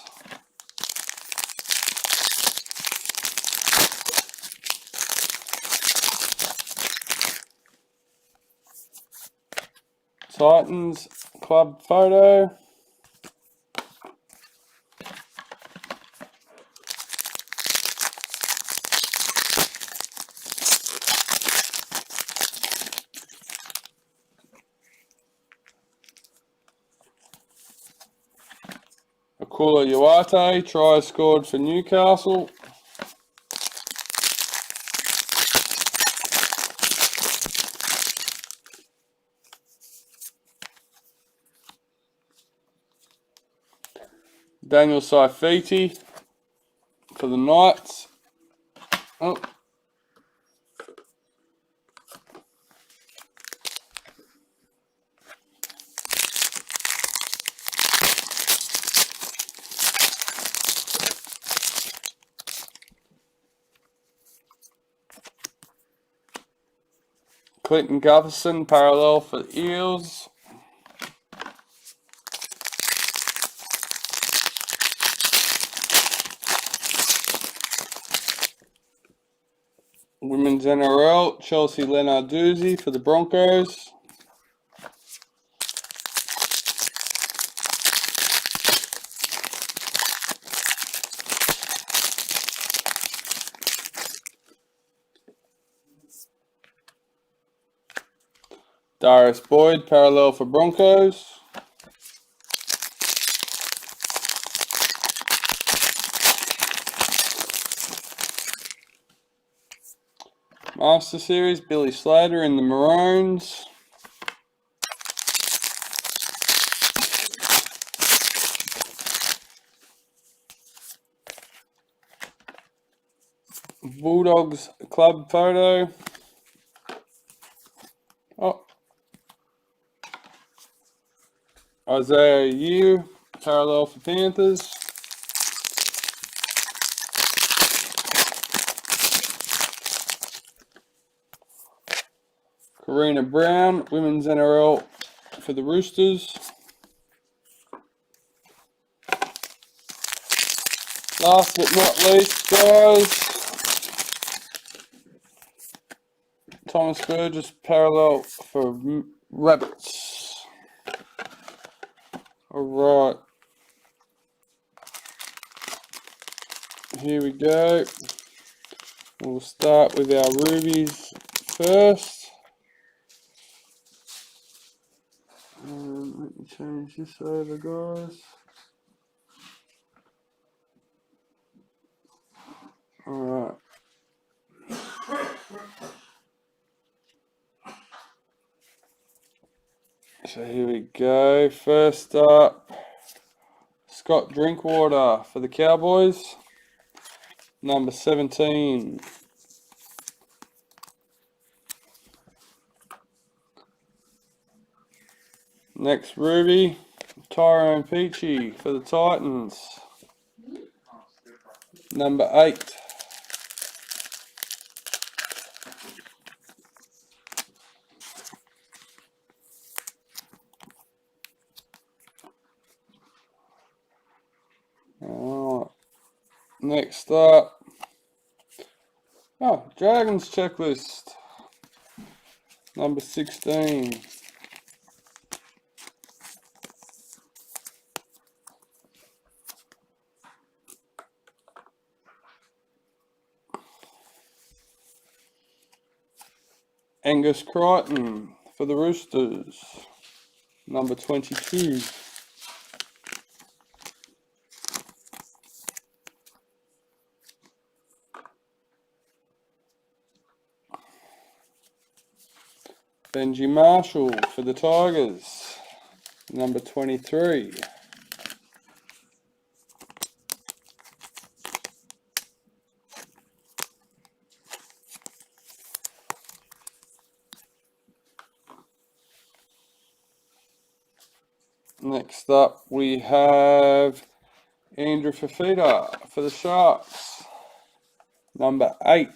S1: Titans, club photo. Akula Uate, try scored for Newcastle. Daniel Saifiti for the Knights. Oh. Clinton Gutherson, parallel for the Eels. Women's NRL, Chelsea Lenarduzzi for the Broncos. Darius Boyd, parallel for Broncos. Master Series, Billy Slater in the Maroons. Bulldogs club photo. Oh, Isaiah Yu, parallel for Panthers. Karina Brown, Women's NRL for the Roosters. Last but not least, guys, Thomas Burgess, parallel for Rabbits. Alright. Here we go. We'll start with our rubies first. Let me change this over, guys. Alright. So here we go. First up, Scott Drinkwater for the Cowboys. Number 17. Next ruby, Tyrone Peachy for the Titans. Number 8. Alright. Next up, Dragons checklist. Number 16. Angus Crichton for the Roosters. Number 22. Benji Marshall for the Tigers. Number 23. Next up, we have Andrew Fafita for the Sharks. Number 8.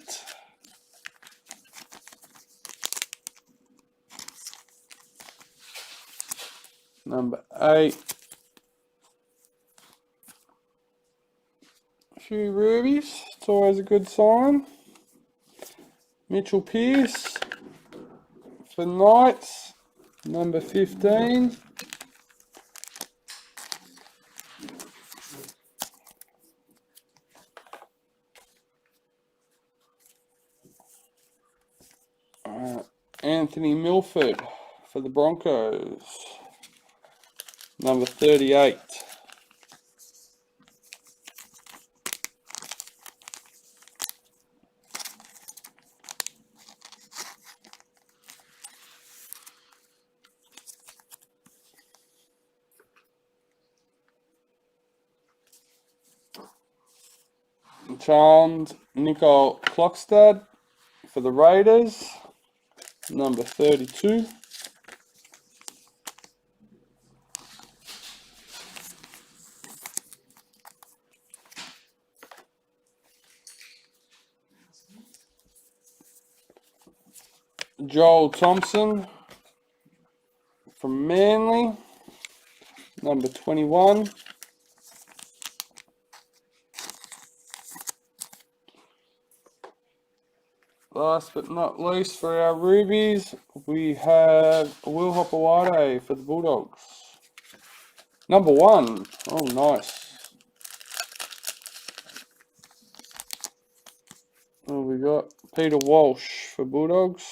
S1: Number 8. A few rubies. It's always a good sign. Mitchell Pearce for Knights. Number 15. Anthony Milford for the Broncos. Number 38. Charles Nicole Klokstad for the Raiders. Number 32. Joel Thompson from Manly. Number 21. Last but not least, for our rubies, we have Will Hopewade for the Bulldogs. Number 1. Oh, nice. Oh, we got Peter Walsh for Bulldogs.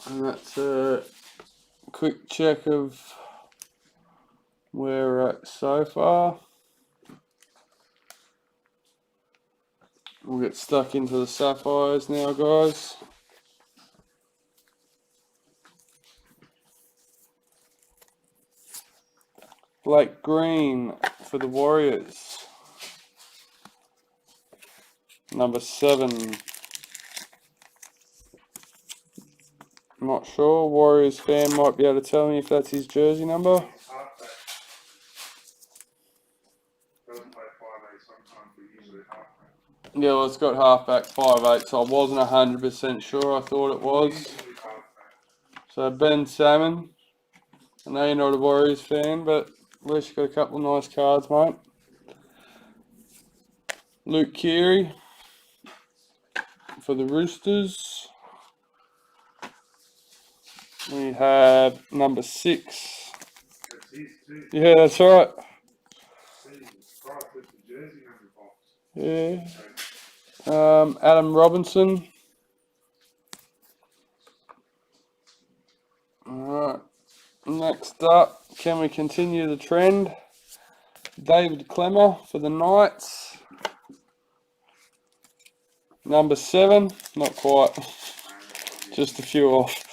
S1: And that's a quick check of where we're at so far. We'll get stuck into the Sapphires now, guys. Blake Green for the Warriors. Number 7. Not sure. Warriors fan might be able to tell me if that's his jersey number. Yeah, well, it's got halfback 5'8", so I wasn't 100% sure. I thought it was. So Ben Salmon. I know you're not a Warriors fan, but at least you got a couple of nice cards, mate. Luke Keary for the Roosters. We have number 6. Yeah, that's right. Yeah. Adam Robinson. Alright. Next up, can we continue the trend? David Clemmer for the Knights. Number 7. Not quite. Just a few off.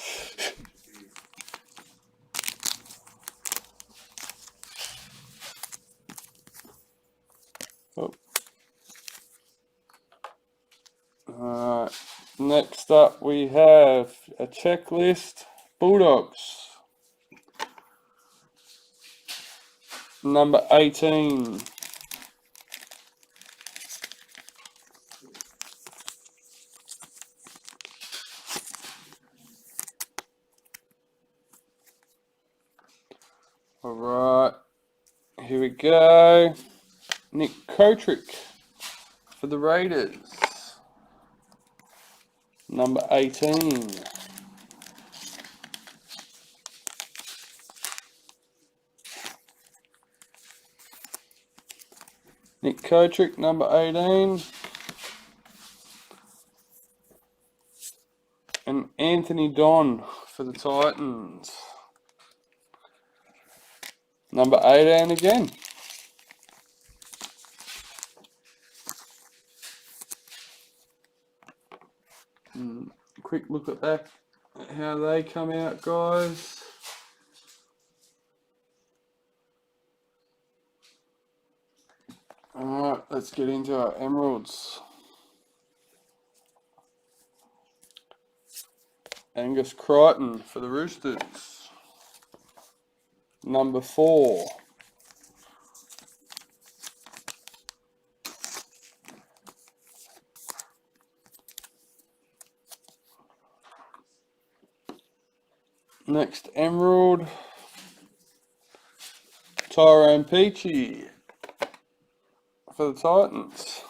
S1: Alright, next up we have a checklist. Bulldogs. Number 18. Alright, here we go. Nick Kotrick for the Raiders. Number 18. Nick Kotrick, number 18. And Anthony Don for the Titans. Number 18 again. Quick look at that, how they come out, guys. Alright, let's get into our emeralds. Angus Crichton for the Roosters. Number 4. Next emerald, Tyrone Peachy for the Titans.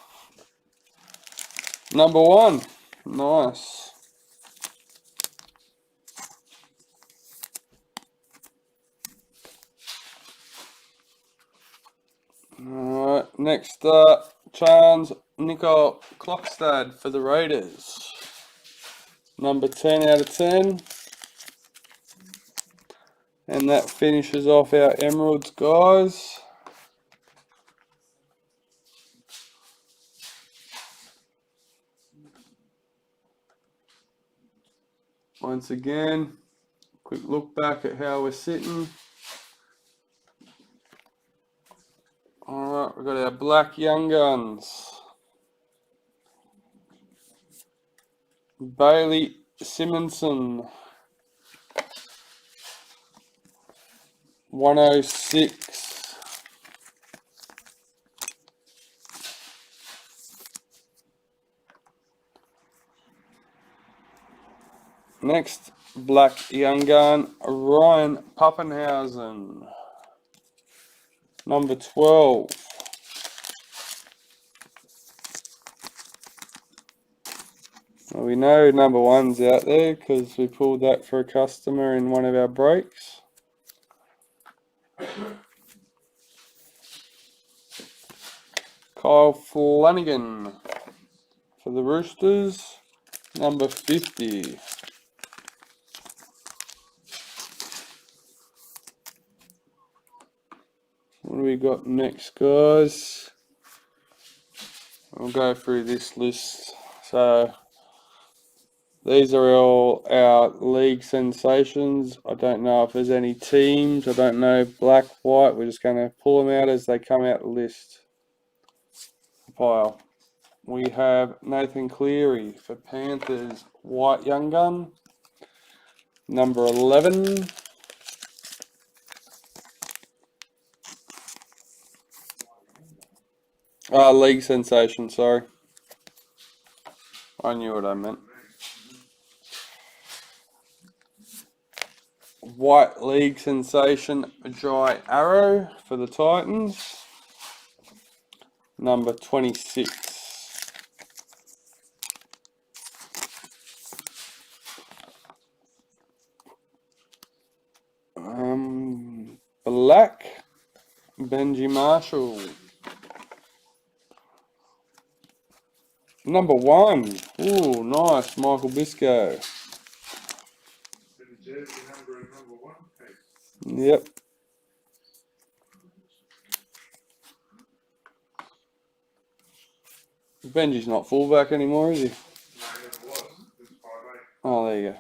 S1: Number 1, nice. Alright, next up, Chance Nicol Klokstad for the Raiders. Number 10 out of 10. And that finishes off our emeralds, guys. Once again, quick look back at how we're sitting. Alright, we've got our black young guns. Bailey Simonson. 106. Next, black young gun, Ryan Pappenhausen. Number 12. Well, we know number 1's out there because we pulled that for a customer in one of our breaks. Kyle Flanagan for the Roosters, number 50. What do we got next, guys? I'll go through this list. So these are all our league sensations. I don't know if there's any teams. I don't know black, white. We're just going to pull them out as they come out the list. Pile. We have Nathan Cleary for Panthers, white young gun. Number 11. League sensation, sorry. I knew what I meant. White league sensation, Jai Arrow for the Titans. Number 26. Black, Benji Marshall. Number 1. Ooh, nice, Michael Biscoe. Yep. Benji's not fullback anymore, is he? Oh, there you go.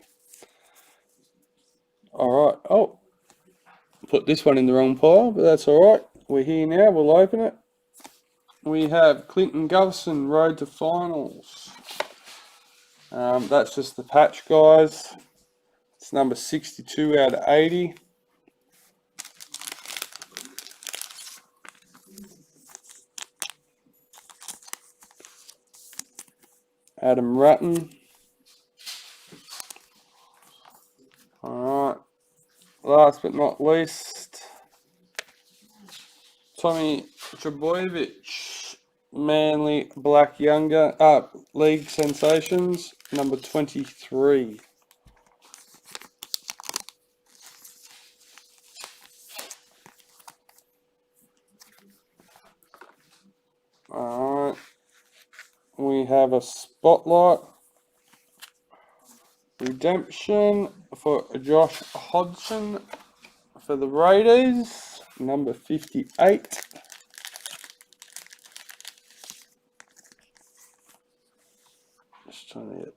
S1: Alright. Oh, put this one in the wrong pile, but that's alright. We're here now. We'll open it. We have Clinton Govison, Road to Finals. That's just the patch, guys. It's number 62 out of 80. Adam Ratten. Alright. Last but not least, Tommy Trbojevic, Manly Black Younger, League Sensations, number 23. Alright. We have a Spotlight Redemption for Josh Hodgson for the Raiders, number 58. Just trying to get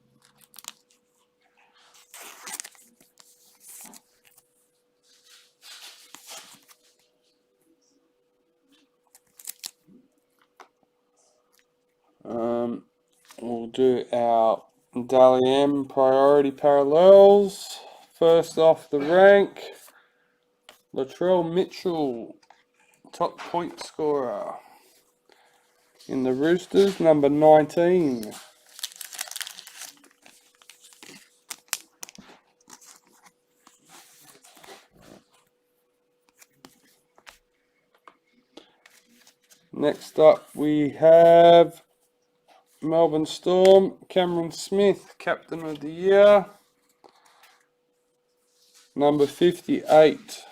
S1: we'll do our Dally M priority parallels. First off the rank, Latrell Mitchell, top point scorer in the Roosters, number 19. Next up we have Melbourne Storm, Cameron Smith, Captain of the Year, number 58.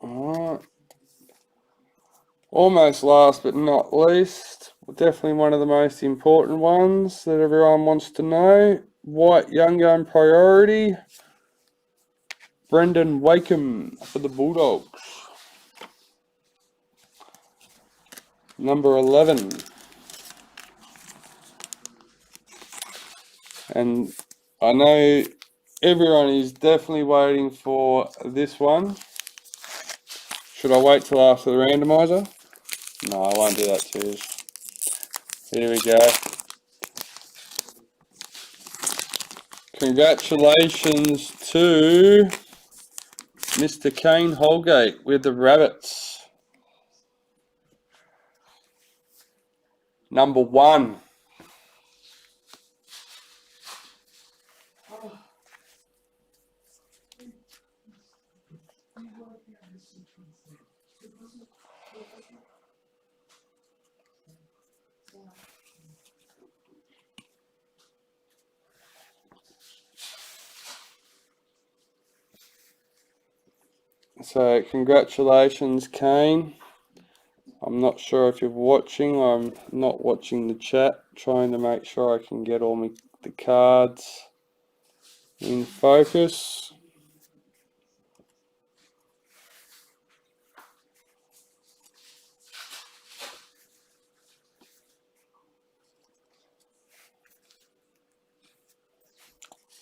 S1: Alright. Almost last but not least, definitely one of the most important ones that everyone wants to know. White Young Gun priority, Brendan Wakeham for the Bulldogs. Number 11. And I know everyone is definitely waiting for this one. Should I wait till after the randomizer? No, I won't do that to you. Here we go. Congratulations to Mr. Kain Holgate with the Rabbits. Number 1. So congratulations, Kain. I'm not sure if you're watching. I'm not watching the chat, trying to make sure I can get all the cards in focus.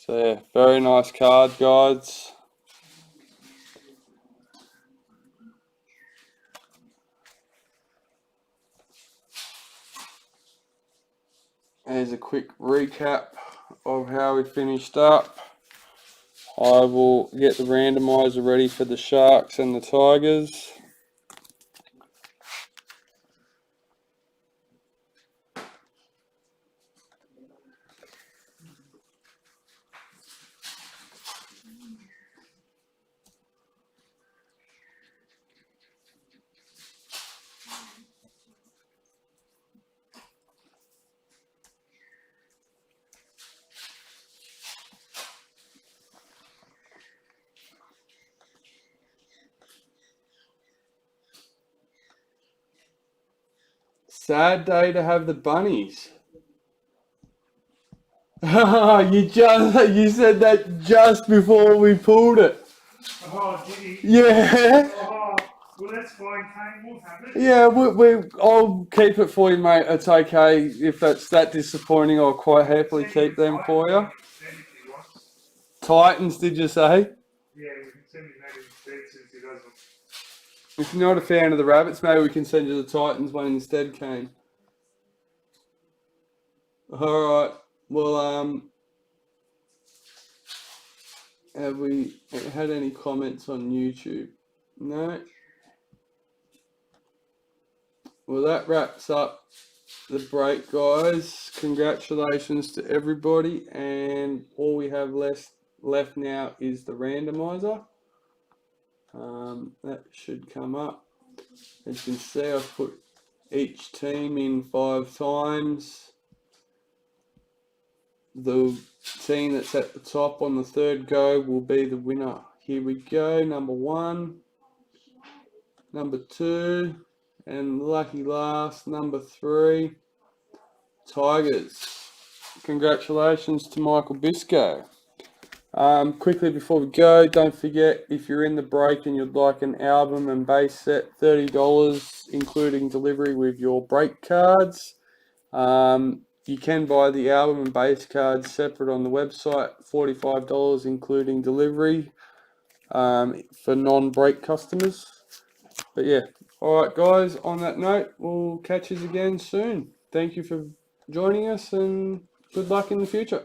S1: So yeah, very nice card, guys. There's a quick recap of how we finished up. I will get the randomizer ready for the Sharks and the Tigers. Sad day to have the bunnies. You said that just before we pulled it.
S2: Oh, did he?
S1: Yeah.
S2: Oh, well, that's fine, Kain. We'll have it.
S1: Yeah, I'll keep it for you, mate. It's okay. If that's that disappointing, I'll quite happily keep them for you. Titans, did you say?
S2: Yeah, we can send him that instead since he doesn't.
S1: If you're not a fan of the Rabbits, maybe we can send you the Titans one instead, Kain. Alright. Well, have we had any comments on YouTube? No? Well, that wraps up the break, guys. Congratulations to everybody, and all we have left now is the randomizer. That should come up. As you can see, I've put each team in 5 times. The team that's at the top on the third go will be the winner. Here we go, number 1, number 2, and lucky last, number 3, Tigers. Congratulations to Michael Biscoe. Quickly before we go, don't forget, if you're in the break and you'd like an album and base set, $30 including delivery with your break cards. You can buy the album and base cards separate on the website, $45 including delivery for non-break customers. But yeah, alright guys, on that note, we'll catch you again soon. Thank you for joining us and good luck in the future.